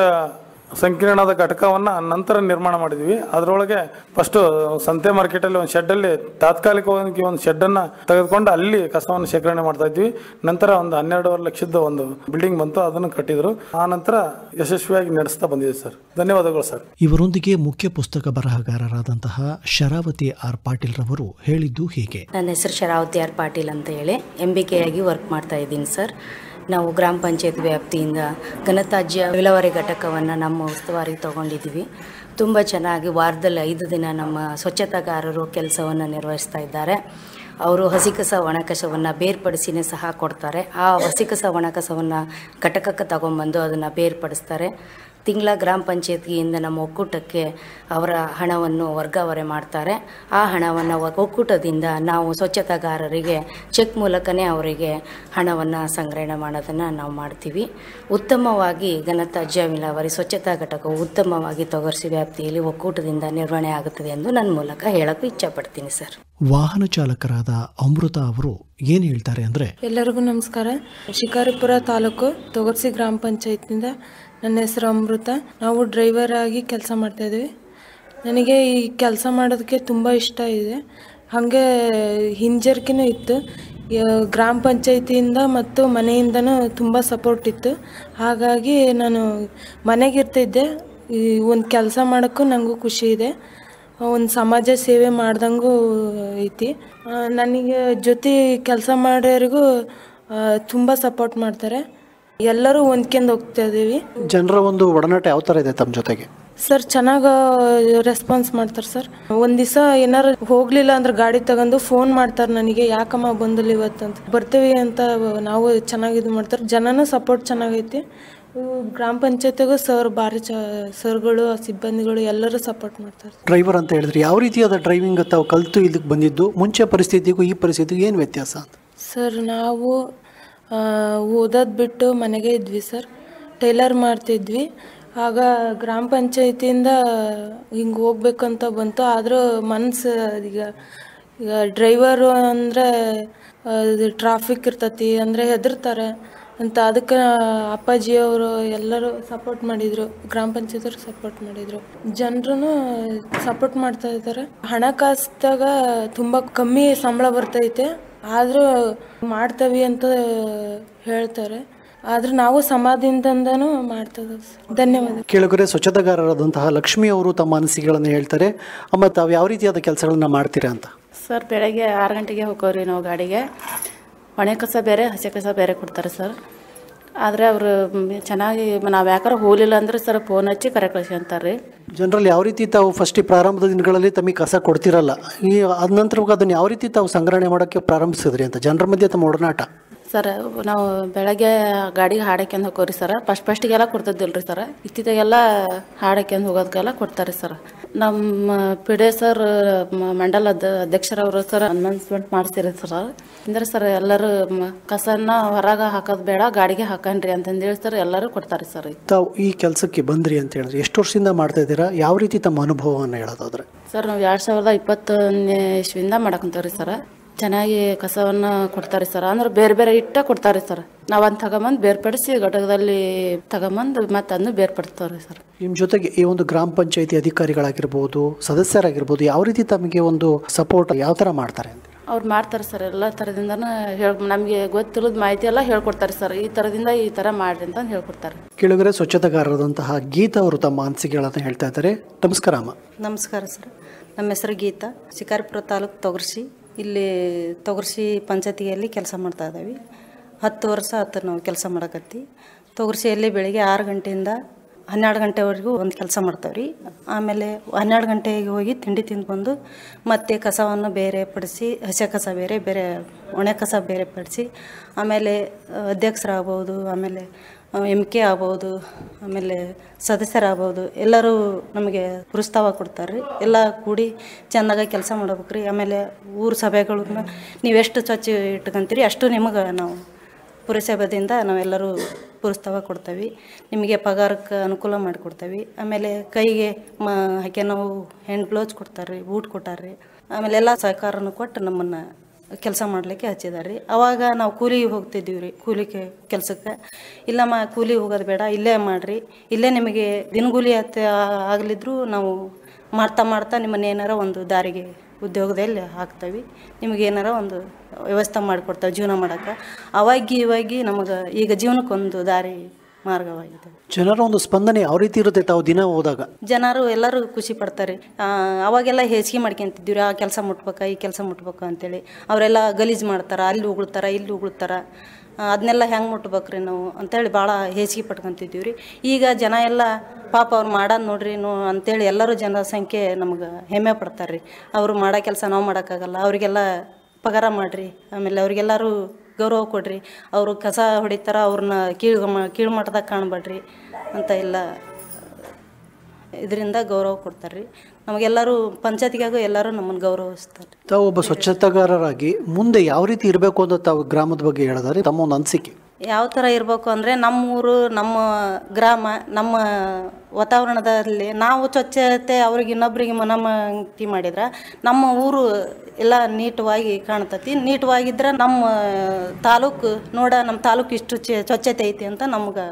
ಸಂಕೀರ್ಣದ ಘಟಕವನ್ನು ನಂತರ ನಿರ್ಮಾಣ ಮಾಡಿದ್ವಿ. ಅದರೊಳಗೆ ಫಸ್ಟ್ ಸಂತೆ ಮಾರ್ಕೆಟಲ್ಲಿ ಒಂದು ಶೆಡ್ಡಲ್ಲಿ ತಾತ್ಕಾಲಿಕವಾಗಿ ಒಂದು ಶೆಡ್ಡನ್ನು ತೆಗೆದುಕೊಂಡು ಅಲ್ಲಿ ಕಸವನ್ನು ಶೇಖರಣೆ ಮಾಡ್ತಾ ಇದ್ವಿ. ನಂತರ ಒಂದು 12.5 ಲಕ್ಷದ ಒಂದು ಬಿಲ್ಡಿಂಗ್ ಬಂತು, ಅದನ್ನು ಕಟ್ಟಿದ್ರು. ಆ ನಂತರ ಯಶಸ್ವಿಯಾಗಿ ನಡೆಸ್ತಾ ಬಂದಿದೆ ಸರ್. ಧನ್ಯವಾದಗಳು ಸರ್. ಇವರೊಂದಿಗೆ ಮುಖ್ಯ ಪುಸ್ತಕ ಬರಹಗಾರರಾದಂತಹ ಶರಾವತಿ ಆರ್ ಪಾಟೀಲ್ ರವರು ಹೇಳಿದ್ದು ಹೀಗೆ. ನನ್ನ ಹೆಸರು ಶರಾವತಿ ಆರ್ ಪಾಟೀಲ್ ಅಂತ ಹೇಳಿ MBK ಆಗಿ ವರ್ಕ್ ಮಾಡ್ತಾ ಇದ್ದೀನಿ ಸರ್. ನಾವು ಗ್ರಾಮ ಪಂಚಾಯತ್ ವ್ಯಾಪ್ತಿಯಿಂದ ಘನತ್ಯಾಜ್ಯ ವಿಲೇವಾರಿ ಘಟಕವನ್ನು ನಮ್ಮ ಉಸ್ತುವಾರಿಗೆ ತಗೊಂಡಿದ್ದೀವಿ. ತುಂಬ ಚೆನ್ನಾಗಿ ವಾರದಲ್ಲಿ 5 ದಿನ ನಮ್ಮ ಸ್ವಚ್ಛತಾಗಾರರು ಕೆಲಸವನ್ನು ನಿರ್ವಹಿಸ್ತಾ ಇದ್ದಾರೆ. ಅವರು ಹಸಿಕಸ ಒಣಕಸವನ್ನು ಬೇರ್ಪಡಿಸಿನೇ ಸಹ ಕೊಡ್ತಾರೆ. ಆ ಹಸಿಕಸ ಒಣಕಸವನ್ನು ಘಟಕಕ್ಕೆ ತಗೊಂಬಂದು ಅದನ್ನು ಬೇರ್ಪಡಿಸ್ತಾರೆ. ತಿಂಗಳ ಗ್ರಾಮ ಪಂಚಾಯತ್ಗಿಯಿಂದ ನಮ್ಮ ಒಕ್ಕೂಟಕ್ಕೆ ಅವರ ಹಣವನ್ನು ವರ್ಗಾವಣೆ ಮಾಡ್ತಾರೆ. ಆ ಹಣವನ್ನು ಒಕ್ಕೂಟದಿಂದ ನಾವು ಸ್ವಚ್ಛತಾಗಾರರಿಗೆ ಚೆಕ್ ಮೂಲಕನೇ ಅವರಿಗೆ ಹಣವನ್ನು ಸಂಗ್ರಹಣೆ ಮಾಡೋದನ್ನು ನಾವು ಮಾಡ್ತೀವಿ. ಉತ್ತಮವಾಗಿ ಘನತ್ಯಾಜ್ಯ ವಿಲೇವಾರಿ ಸ್ವಚ್ಛತಾ ಘಟಕವು ಉತ್ತಮವಾಗಿ ತೊಗರ್ಸಿ ವ್ಯಾಪ್ತಿಯಲ್ಲಿ ಒಕ್ಕೂಟದಿಂದ ನಿರ್ವಹಣೆ ಆಗುತ್ತದೆ ಎಂದು ನನ್ನ ಮೂಲಕ ಹೇಳೋಕ್ಕೆ ಇಚ್ಛಪಡ್ತೀನಿ ಸರ್. ವಾಹನ ಚಾಲಕರಾದ ಅಮೃತ ಅವರು ಏನು ಹೇಳ್ತಾರೆ ಅಂದರೆ, ಎಲ್ಲರಿಗೂ ನಮಸ್ಕಾರ. ಶಿಕಾರಿಪುರ ತಾಲೂಕು ತೊಗರ್ಸಿ ಗ್ರಾಮ ಪಂಚಾಯತ್ನಿಂದ ನನ್ನ ಹೆಸರು ಅಮೃತ. ನಾವು ಡ್ರೈವರ್ ಆಗಿ ಕೆಲಸ ಮಾಡ್ತಾಯಿದ್ವಿ. ನನಗೆ ಈ ಕೆಲಸ ಮಾಡೋದಕ್ಕೆ ತುಂಬ ಇಷ್ಟ ಇದೆ. ಹಾಗೆ ಹಿಂಜರಿಕೆನೂ ಇತ್ತು. ಗ್ರಾಮ ಪಂಚಾಯತಿಯಿಂದ ಮತ್ತು ಮನೆಯಿಂದನೂ ತುಂಬ ಸಪೋರ್ಟ್ ಇತ್ತು. ಹಾಗಾಗಿ ನಾನು ಮನೆಗಿರ್ತಿದ್ದೆ. ಈ ಒಂದು ಕೆಲಸ ಮಾಡೋಕ್ಕೂ ನನಗೂ ಖುಷಿ ಇದೆ. ಒಂದು ಸಮಾಜ ಸೇವೆ ಮಾಡ್ದಂಗೂ ಐತಿ. ನನಗೆ ಜೊತೆ ಕೆಲಸ ಮಾಡೋರಿಗೂ ತುಂಬ ಸಪೋರ್ಟ್ ಮಾಡ್ತಾರೆ. ಎಲ್ಲರೂ ಹೊಂದ್ಕೊಂಡು ಹೋಗ್ತಾ ಇದ್ದೀವಿ. ಜನರ ಒಂದು ಒಡನಾಟ ಯಾವ ಥರ ಇದೆ ತಮ್ಮ ಜೊತೆಗೆ? ಸರ್ ಚೆನ್ನಾಗಿ ರೆಸ್ಪಾನ್ಸ್ ಮಾಡ್ತಾರೆ ಸರ್. ಒಂದು ದಿವಸ ಏನಾರು ಹೋಗಲಿಲ್ಲ ಅಂದ್ರೆ ಗಾಡಿ ತಗೊಂಡು ಫೋನ್ ಮಾಡ್ತಾರೆ ನನಗೆ, ಯಾಕಮ್ಮ ಬಂದಿಲ್ಲ ಇವತ್ತು ಅಂತ. ಬರ್ತೀವಿ ಅಂತ ನಾವು ಚೆನ್ನಾಗಿ ಇದು ಮಾಡ್ತಾರೆ. ಜನನೂ ಸಪೋರ್ಟ್ ಚೆನ್ನಾಗೈತಿ. ಗ್ರಾಮ ಪಂಚಾಯತಿಗೂ ಸರ್ ಭಾರಿ ಸರ್ಗಳು ಸಿಬ್ಬಂದಿಗಳು ಎಲ್ಲರೂ ಸಪೋರ್ಟ್ ಮಾಡ್ತಾರೆ. ಡ್ರೈವರ್ ಅಂತ ಹೇಳಿದ್ರೆ ಯಾವ ರೀತಿಯಾದ ಡ್ರೈವಿಂಗ್ ತಾವು ಕಲಿತು ಇದಕ್ಕೆ ಬಂದಿದ್ದು? ಮುಂಚೆ ಪರಿಸ್ಥಿತಿಗೂ ಈ ಪರಿಸ್ಥಿತಿಗೂ ಏನು ವ್ಯತ್ಯಾಸ ಅಂತ? ಸರ್ ನಾವು ಓದೋದು ಬಿಟ್ಟು ಮನೆಗೆ ಇದ್ವಿ ಸರ್. ಟೈಲರ್ ಮಾಡ್ತಿದ್ವಿ. ಆಗ ಗ್ರಾಮ ಪಂಚಾಯತಿಯಿಂದ ಹಿಂಗೆ ಹೋಗ್ಬೇಕಂತ ಬಂತು. ಆದರೂ ಮನಸ್ಸು ಈಗ ಡ್ರೈವರು ಅಂದರೆ ಟ್ರಾಫಿಕ್ ಇರ್ತತಿ ಅಂದರೆ ಹೆದರ್ತಾರೆ ಅಂತ. ಅದಕ್ಕೆ ಅಪ್ಪಾಜಿಯವರು ಎಲ್ಲರೂ ಸಪೋರ್ಟ್ ಮಾಡಿದರು. ಗ್ರಾಮ ಪಂಚಾಯತಿಯವರು ಸಪೋರ್ಟ್ ಮಾಡಿದರು. ಜನರೂ ಸಪೋರ್ಟ್ ಮಾಡ್ತಾ ಇದ್ದಾರೆ. ಹಣಕಾಸ್ದಾಗ ತುಂಬ ಕಮ್ಮಿ ಸಂಬಳ ಬರ್ತೈತೆ, ಆದರೂ ಮಾಡ್ತೇವೆ ಅಂತ ಹೇಳ್ತಾರೆ. ಆದ್ರೆ ನಾವು ಸಮಾಧಿಯಿಂದನೂ ಮಾಡ್ತೇವೆ. ಧನ್ಯವಾದ. ಕೇಳುಗರೆ, ಸ್ವಚ್ಛತಾಗಾರರಾದಂತಹ ಲಕ್ಷ್ಮಿ ಅವರು ತಮ್ಮ ಅನಿಸಿಕೆಗಳನ್ನು ಹೇಳ್ತಾರೆ. ಅಮ್ಮ, ತಾವು ಯಾವ ರೀತಿಯಾದ ಕೆಲಸಗಳನ್ನ ಮಾಡ್ತೀರಾ ಅಂತ? ಸರ್, ಬೆಳಗ್ಗೆ 6 ಗಂಟೆಗೆ ಹೋಗೋರಿ ನಾವು ಗಾಡಿಗೆ. ಒಣ ಕಸ ಬೇರೆ ಹಸಿ ಕಸ ಬೇರೆ ಕೊಡ್ತಾರೆ ಸರ್. ಆದರೆ ಅವರು ಚೆನ್ನಾಗಿ ನಾವು ಯಾಕಾರ ಹೋಗಲಿಲ್ಲ ಅಂದ್ರೆ ಸರ್ ಫೋನ್ ಹಚ್ಚಿ ಕರೆ ಕಳಿಸಿ ಅಂತಾರೆ ರೀ. ಜನರಲ್ಲಿ ಯಾವ ರೀತಿ ತಾವು ಫಸ್ಟ್ ಪ್ರಾರಂಭದ ದಿನಗಳಲ್ಲಿ ತಮಗೆ ಕಸ ಕೊಡ್ತಿರಲ್ಲ, ಈ ಅದ ನಂತರ ಅದನ್ನು ಯಾವ ರೀತಿ ತಾವು ಸಂಗ್ರಹಣೆ ಮಾಡೋಕ್ಕೆ ಪ್ರಾರಂಭಿಸಿದ್ರಿ ಅಂತ ಜನರ ಮಧ್ಯೆ ತಮ್ಮ ಒಡನಾಟ? ಸರ್, ನಾವು ಬೆಳಗ್ಗೆ ಗಾಡಿಗೆ ಹಾಡಕ್ಯಂದು ಹೋಗೋರಿ ಸರ್. ಫಸ್ಟಿಗೆಲ್ಲ ಕೊಡ್ತಿದ್ದಿಲ್ಲ ರೀ ಸರ್. ಇತ್ತಿಗೆಲ್ಲ ಹಾಡಕ್ಯಂದು ಹೋಗೋದಕ್ಕೆಲ್ಲ ಕೊಡ್ತಾರೆ ಸರ್. ನಮ್ಮ ಪಿಡೆ ಸರ್ ಮಂಡಲ ಅಧ್ಯಕ್ಷರವರು ಸರ್ ಅನೌನ್ಸ್ಮೆಂಟ್ ಮಾಡಿಸಿರಿ ಸರ್. ಅಂದ್ರೆ ಸರ್ ಎಲ್ಲರೂ ಕಸನ ಹೊರಗೆ ಹಾಕೋದು ಬೇಡ, ಗಾಡಿಗೆ ಹಾಕನ್ರಿ ಅಂತಂದೇಳಿ ಸರ್ ಎಲ್ಲರೂ ಕೊಡ್ತಾರೆ ಸರ್. ತಾವು ಈ ಕೆಲಸಕ್ಕೆ ಬಂದ್ರಿ ಅಂತ ಹೇಳಿದ್ರೆ ಎಷ್ಟು ವರ್ಷದಿಂದ ಮಾಡ್ತಾ ಇದ್ದೀರಾ? ಯಾವ ರೀತಿ ತಮ್ಮ ಅನುಭವವನ್ನು ಹೇಳೋದಾದ್ರೆ? ಸರ್, ನಾವು 2020ನೇ ಇಸ್ವಿಯಿಂದ ಮಾಡಕೊಂತೀವಿ ಸರ್. ಚೆನ್ನಾಗಿ ಕಸವನ್ನು ಕೊಡ್ತಾರೆ ಸರ್. ಅಂದ್ರೆ ಬೇರೆ ಬೇರೆ ಇಟ್ಟ ಕೊಡ್ತಾರೆ ಸರ್. ನಾವು ಒಂದು ತಗೊಂಬಂದು ಬೇರ್ಪಡಿಸಿ ಘಟಕದಲ್ಲಿ ತಗೊಂಬಂದು ಮತ್ತೆ ಅದನ್ನು ಬೇರ್ಪಡಿಸ್ತಾರೆ ಸರ್. ನಿಮ್ಮ ಜೊತೆಗೆ ಈ ಒಂದು ಗ್ರಾಮ ಪಂಚಾಯತಿ ಅಧಿಕಾರಿಗಳಾಗಿರ್ಬೋದು, ಸದಸ್ಯರಾಗಿರ್ಬೋದು, ಯಾವ ರೀತಿ ತಮಗೆ ಒಂದು ಸಪೋರ್ಟ್ ಯಾವ ಥರ ಮಾಡ್ತಾರೆ ಅಂತ? ಅವ್ರು ಮಾಡ್ತಾರೆ ಸರ್. ಎಲ್ಲ ಥರದಿಂದನೂ ನಮಗೆ ಗೊತ್ತಿಲ್ಲದ ಮಾಹಿತಿ ಎಲ್ಲ ಹೇಳ್ಕೊಡ್ತಾರೆ ಸರ್. ಈ ಥರದಿಂದ ಈ ಥರ ಮಾಡ್ರಿ ಅಂತ ಹೇಳ್ಕೊಡ್ತಾರೆ. ಕೇಳಿದರೆ ಸ್ವಚ್ಛತಾಗಾರರಾದಂತಹ ಗೀತಾ ಅವರು ತಮ್ಮ ಅನಿಸಿಕೆಗಳನ್ನು ಹೇಳ್ತಾ ಇದ್ದಾರೆ. ನಮಸ್ಕಾರ ಅಮ್ಮ. ನಮಸ್ಕಾರ ಸರ್. ನಮ್ಮ ಹೆಸರು ಗೀತಾ. ಶಿಕಾರಿಪುರ ತಾಲೂಕು ತೊಗರ್ಸಿ. ಇಲ್ಲಿ ತೊಗರ್ಸಿ ಪಂಚಾಯತಿಯಲ್ಲಿ ಕೆಲಸ ಮಾಡ್ತಾ ಇದ್ದೀವಿ. 10 ವರ್ಷ ಆಯ್ತು ನಾವು ಕೆಲಸ ಮಾಡಕತ್ತಿ. ತೊಗರ್ಸಿಯಲ್ಲಿ ಬೆಳಿಗ್ಗೆ 6 ಗಂಟೆಯಿಂದ 12 ಗಂಟೆವರೆಗೂ ಒಂದು ಕೆಲಸ ಮಾಡ್ತಾವ್ರಿ. ಆಮೇಲೆ 12 ಗಂಟೆಗೆ ಹೋಗಿ ತಿಂಡಿ ತಿಂದು ಬಂದು ಮತ್ತೆ ಕಸವನ್ನು ಬೇರೆ ಪಡಿಸಿ, ಹಸಿ ಕಸ ಬೇರೆ ಬೇರೆ, ಒಣ ಕಸ ಬೇರೆ ಪಡಿಸಿ, ಆಮೇಲೆ ಅಧ್ಯಕ್ಷರಾಗ್ಬೋದು, ಆಮೇಲೆ MK ಆಗ್ಬೋದು, ಆಮೇಲೆ ಸದಸ್ಯರಾಗ್ಬೋದು, ಎಲ್ಲರೂ ನಮಗೆ ಪ್ರೋತ್ಸಾಹ ಕೊಡ್ತಾರೆ ರೀ. ಎಲ್ಲ ಕೂಡಿ ಚೆಂದಾಗಿ ಕೆಲಸ ಮಾಡ್ಬೇಕು ರೀ. ಆಮೇಲೆ ಊರು ಸಭೆಗಳನ್ನ ನೀವೆಷ್ಟು ಸ್ವಚ್ಛ ಇಟ್ಕೊಂತೀರಿ ಅಷ್ಟು ನಿಮಗೆ ನಾವು ಪುರಸಭೆಯಿಂದ ನಾವೆಲ್ಲರೂ ಪ್ರೋತ್ಸಾಹ ಕೊಡ್ತೀವಿ. ನಿಮಗೆ ಪಗಾರಕ್ಕೆ ಅನುಕೂಲ ಮಾಡಿಕೊಡ್ತೀವಿ. ಆಮೇಲೆ ಕೈಗೆ ಹಾಕಿ ನಾವು ಹ್ಯಾಂಡ್ ಗ್ಲೌಸ್ ಕೊಡ್ತಾರೆ ರೀ, ಬೂಟ್ ಕೊಟ್ಟಾರೆ ರೀ. ಆಮೇಲೆ ಎಲ್ಲ ಸಹಕಾರನೂ ಕೊಟ್ಟು ನಮ್ಮನ್ನು ಕೆಲಸ ಮಾಡಲಿಕ್ಕೆ ಹಚ್ಚಿದ್ದಾರೆ ರೀ. ಅವಾಗ ನಾವು ಕೂಲಿಗೆ ಹೋಗ್ತಿದ್ದೀವಿ ರೀ, ಕೂಲಿಗೆ ಕೆಲಸಕ್ಕೆ. ಇಲ್ಲಮ್ಮ ಕೂಲಿ ಹೋಗೋದು ಬೇಡ, ಇಲ್ಲೇ ಮಾಡಿರಿ, ಇಲ್ಲೇ ನಿಮಗೆ ದಿನಗೂಲಿ ಆಗಲಿದ್ರು ನಾವು ಮಾಡ್ತಾ ಮಾಡ್ತಾ ನಿಮ್ಮನ್ನು ಏನಾರ ಒಂದು ದಾರಿಗೆ ಉದ್ಯೋಗದಲ್ಲಿ ಹಾಕ್ತೀವಿ, ನಿಮಗೆ ಏನಾರ ಒಂದು ವ್ಯವಸ್ಥೆ ಮಾಡಿಕೊಡ್ತೇವೆ ಜೀವನ ಮಾಡೋಕ್ಕೆ. ಇವಾಗಿ ನಮಗೆ ಈಗ ಜೀವನಕ್ಕೊಂದು ದಾರಿ ಮಾರ್ಗವಾಗಿದೆ. ಜನರ ಒಂದು ಸ್ಪಂದನೆ ಯಾವ ರೀತಿ ಇರುತ್ತೆ ತಾವು ದಿನ ಹೋದಾಗ? ಜನರು ಎಲ್ಲರೂ ಖುಷಿ ಪಡ್ತಾರೆ. ಅವಾಗೆಲ್ಲ ಹೆಚ್ಚಿಗೆ ಮಾಡ್ಕೊಂತಿದ್ದೀವಿ ರೀ, ಆ ಕೆಲಸ ಮುಟ್ಬೇಕು, ಈ ಕೆಲಸ ಮುಟ್ಬೇಕು ಅಂತೇಳಿ. ಅವರೆಲ್ಲ ಗಲೀಜು ಮಾಡ್ತಾರೆ, ಅಲ್ಲಿ ಉಗುಳ್ತಾರೆ, ಇಲ್ಲಿ ಉಗುಳ್ತಾರೆ. ಅದನ್ನೆಲ್ಲ ಹೆಂಗೆ ಮುಟ್ಬೇಕ್ರಿ ನಾವು ಅಂತೇಳಿ ಭಾಳ ಹೆಚ್ಚಿಗೆ ಪಟ್ಕೊತಿದ್ದೀವಿ ರೀ. ಈಗ ಜನ ಎಲ್ಲ ಪಾಪ ಅವ್ರು ಮಾಡೋದು ನೋಡ್ರಿ ಅಂತೇಳಿ ಎಲ್ಲರೂ ಜನಸಂಖ್ಯೆ ನಮ್ಗೆ ಹೆಮ್ಮೆ ಪಡ್ತಾರೆ ರೀ. ಅವರು ಮಾಡೋ ಕೆಲಸ ನಾವು ಮಾಡೋಕ್ಕಾಗಲ್ಲ, ಅವರಿಗೆಲ್ಲ ಪಗಾರ ಮಾಡಿರಿ, ಆಮೇಲೆ ಅವ್ರಿಗೆಲ್ಲರೂ ಗೌರವ ಕೊಡ್ರಿ, ಅವರು ಕಸ ಹೊಡಿತಾರೆ, ಅವ್ರನ್ನ ಕೀಳು ಮಟ್ಟದಾಗ ಕಾಣಬೇಡ್ರಿ ಅಂತ ಎಲ್ಲ ಇದರಿಂದ ಗೌರವ ಕೊಡ್ತಾರೆ ರೀ. ನಮಗೆಲ್ಲರೂ ಪಂಚಾಯತಿಗಾಗೂ ಎಲ್ಲರೂ ನಮ್ಮನ್ನು ಗೌರವಿಸ್ತಾರೆ. ತಾವು ಒಬ್ಬ ಸ್ವಚ್ಛತಾಗಾರರಾಗಿ ಮುಂದೆ ಯಾವ ರೀತಿ ಇರಬೇಕು ಅಂತ ತಾವು ಗ್ರಾಮದ ಬಗ್ಗೆ ಹೇಳಿದ್ರೆ ತಮ್ಮ ಒಂದು ಅನಿಸಿಕೆ ಯಾವ ಥರ ಇರಬೇಕು ಅಂದರೆ, ನಮ್ಮೂರು, ನಮ್ಮ ಗ್ರಾಮ, ನಮ್ಮ ವಾತಾವರಣದಲ್ಲಿ ನಾವು ಸ್ವಚ್ಛತೆ ಅವ್ರಿಗೆ ಇನ್ನೊಬ್ರಿಗೆ ಮನಮಂತಿ ಮಾಡಿದ್ರೆ ನಮ್ಮ ಊರು ಎಲ್ಲ ನೀಟವಾಗಿ ಕಾಣ್ತತಿ. ನೀಟವಾಗಿದ್ರೆ ನಮ್ಮ ತಾಲೂಕು ನಮ್ಮ ತಾಲೂಕು ಇಷ್ಟು ಸ್ವಚ್ಛತೆ ಐತಿ ಅಂತ ನಮ್ಗೆ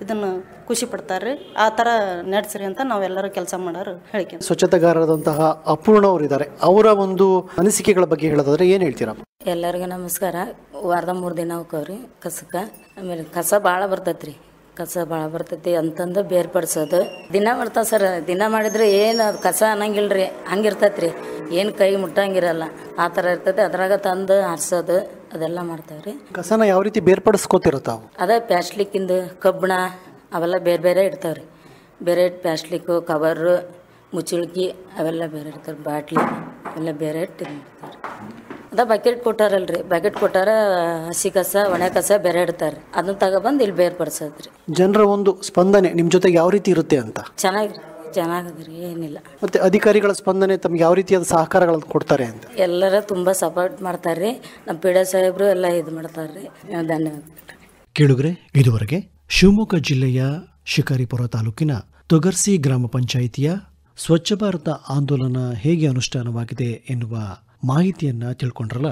ಇದನ್ನು ಖುಷಿ ಪಡ್ತಾರೆ. ಆ ಥರ ನಡೆಸ್ರಿ ಅಂತ ನಾವೆಲ್ಲರೂ ಕೆಲಸ ಮಾಡೋರು ಹೇಳ್ಕೊಂಡು. ಸ್ವಚ್ಛತಾಗಾರರಾದಂತಹ ಅಪೂರ್ಣ ಅವರಿದ್ದಾರೆ, ಅವರ ಒಂದು ಅನಿಸಿಕೆಗಳ ಬಗ್ಗೆ ಹೇಳೋದಾದ್ರೆ ಏನು ಹೇಳ್ತೀರಾ? ಎಲ್ಲರಿಗೂ ನಮಸ್ಕಾರ. ವಾರದ 3 ದಿನ ಹೋಗ್ರಿ ಕಸಕ್ಕೆ. ಆಮೇಲೆ ಕಸ ಭಾಳ ಬರ್ತೈತೆ ರೀ, ಕಸ ಭಾಳ ಬರ್ತೈತಿ ಅಂತಂದು ಬೇರ್ಪಡಿಸೋದು ದಿನ ಮಾಡ್ತಾವೆ ಸರ್. ದಿನ ಮಾಡಿದ್ರೆ ಏನು ಅದು ಕಸ ಅನ್ನಂಗಿಲ್ಲ ರೀ, ಹಂಗಿರ್ತೈತೆ ರೀ, ಏನು ಕೈ ಮುಟ್ಟಂಗಿರಲ್ಲ, ಆ ಥರ ಇರ್ತೈತೆ. ಅದ್ರಾಗ ತಂದು ಹಾರಿಸೋದು ಅದೆಲ್ಲ ಮಾಡ್ತೇವೆ ರೀ. ಕಸನ ಯಾವ ರೀತಿ ಬೇರ್ಪಡಿಸ್ಕೋತಿರೋ ತಾವು? ಅದೇ ಪ್ಲಾಸ್ಟಿಕ್ಕಿಂದು ಕಬ್ಬಣ ಅವೆಲ್ಲ ಬೇರೆ ಬೇರೆ ಇಡ್ತಾವೆ ರೀ. ಬೇರೆ ಪ್ಲಾಸ್ಟಿಕ್ಕು, ಕವರು, ಮುಚ್ಚುಳ್ಕಿ ಅವೆಲ್ಲ ಬೇರೆ ಇರ್ತಾರೆ, ಬಾಟ್ಲಿ ಅವೆಲ್ಲ ಬೇರೆ ಇಟ್ಟು ಮಾಡ್ತಾರೆ. ಅದ ಬಕೆಟ್ ಕೊಟ್ಟಾರಲ್ರಿ, ಬಕೆಟ್ ಕೊಟ್ಟಾರ, ಹಸಿ ಕಸ ಒಣ ಕಸ ಬೇರೆ ಇಡ್ತಾರೆ, ಅದನ್ನ ತಗೊಬಂದು ಇಲ್ಲಿ ಬೇರ್ಪಡಿಸೋದ್ರಿ. ಜನರ ಒಂದು ಸ್ಪಂದನೆ ನಿಮ್ಮ ಜೊತೆಗೆ ಯಾವ ರೀತಿ ಇರುತ್ತೆ ಅಂತ? ಚೆನ್ನಾಗದ್ರಿ, ಏನಿಲ್ಲ. ಮತ್ತೆ ಅಧಿಕಾರಿಗಳ ಸ್ಪಂದನೆ ತಮ್ಗೆ ಯಾವ ರೀತಿಯಾದ ಸಹಕಾರಗಳನ್ನು ಕೊಡ್ತಾರೆ ಅಂತ? ಎಲ್ಲರ ತುಂಬ ಸಪೋರ್ಟ್ ಮಾಡ್ತಾರೆ ರೀ. ನಮ್ಮ PD ಸಾಹೇಬರು ಎಲ್ಲ ಇದು ಮಾಡ್ತಾರೆ ರೀ. ಧನ್ಯವಾದ. ಕೇಳುಗರೆ, ಇದುವರೆಗೆ ಶಿವಮೊಗ್ಗ ಜಿಲ್ಲೆಯ ಶಿಕಾರಿಪುರ ತಾಲೂಕಿನ ತೊಗರ್ಸಿ ಗ್ರಾಮ ಪಂಚಾಯಿತಿಯ ಸ್ವಚ್ಛ ಭಾರತ ಆಂದೋಲನ ಹೇಗೆ ಅನುಷ್ಠಾನವಾಗಿದೆ ಎನ್ನುವ ಮಾಹಿತಿಯನ್ನ ತಿಳ್ಕೊಂಡ್ರಲ್ಲ.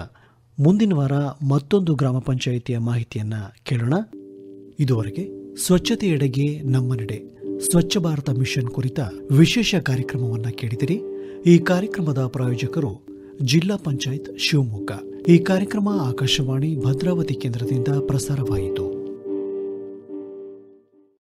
ಮುಂದಿನ ವಾರ ಮತ್ತೊಂದು ಗ್ರಾಮ ಪಂಚಾಯಿತಿಯ ಮಾಹಿತಿಯನ್ನ ಕೇಳೋಣ. ಇದುವರೆಗೆ ಸ್ವಚ್ಛತೆಯೆಡೆಗೆ ನಮ್ಮ ನಡೆ, ಸ್ವಚ್ಛ ಭಾರತ ಮಿಷನ್ ಕುರಿತ ವಿಶೇಷ ಕಾರ್ಯಕ್ರಮವನ್ನು ಕೇಳಿದಿರಿ. ಈ ಕಾರ್ಯಕ್ರಮದ ಪ್ರಾಯೋಜಕರು ಜಿಲ್ಲಾ ಪಂಚಾಯತ್ ಶಿವಮೊಗ್ಗ. ಈ ಕಾರ್ಯಕ್ರಮ ಆಕಾಶವಾಣಿ ಭದ್ರಾವತಿ ಕೇಂದ್ರದಿಂದ ಪ್ರಸಾರವಾಯಿತು.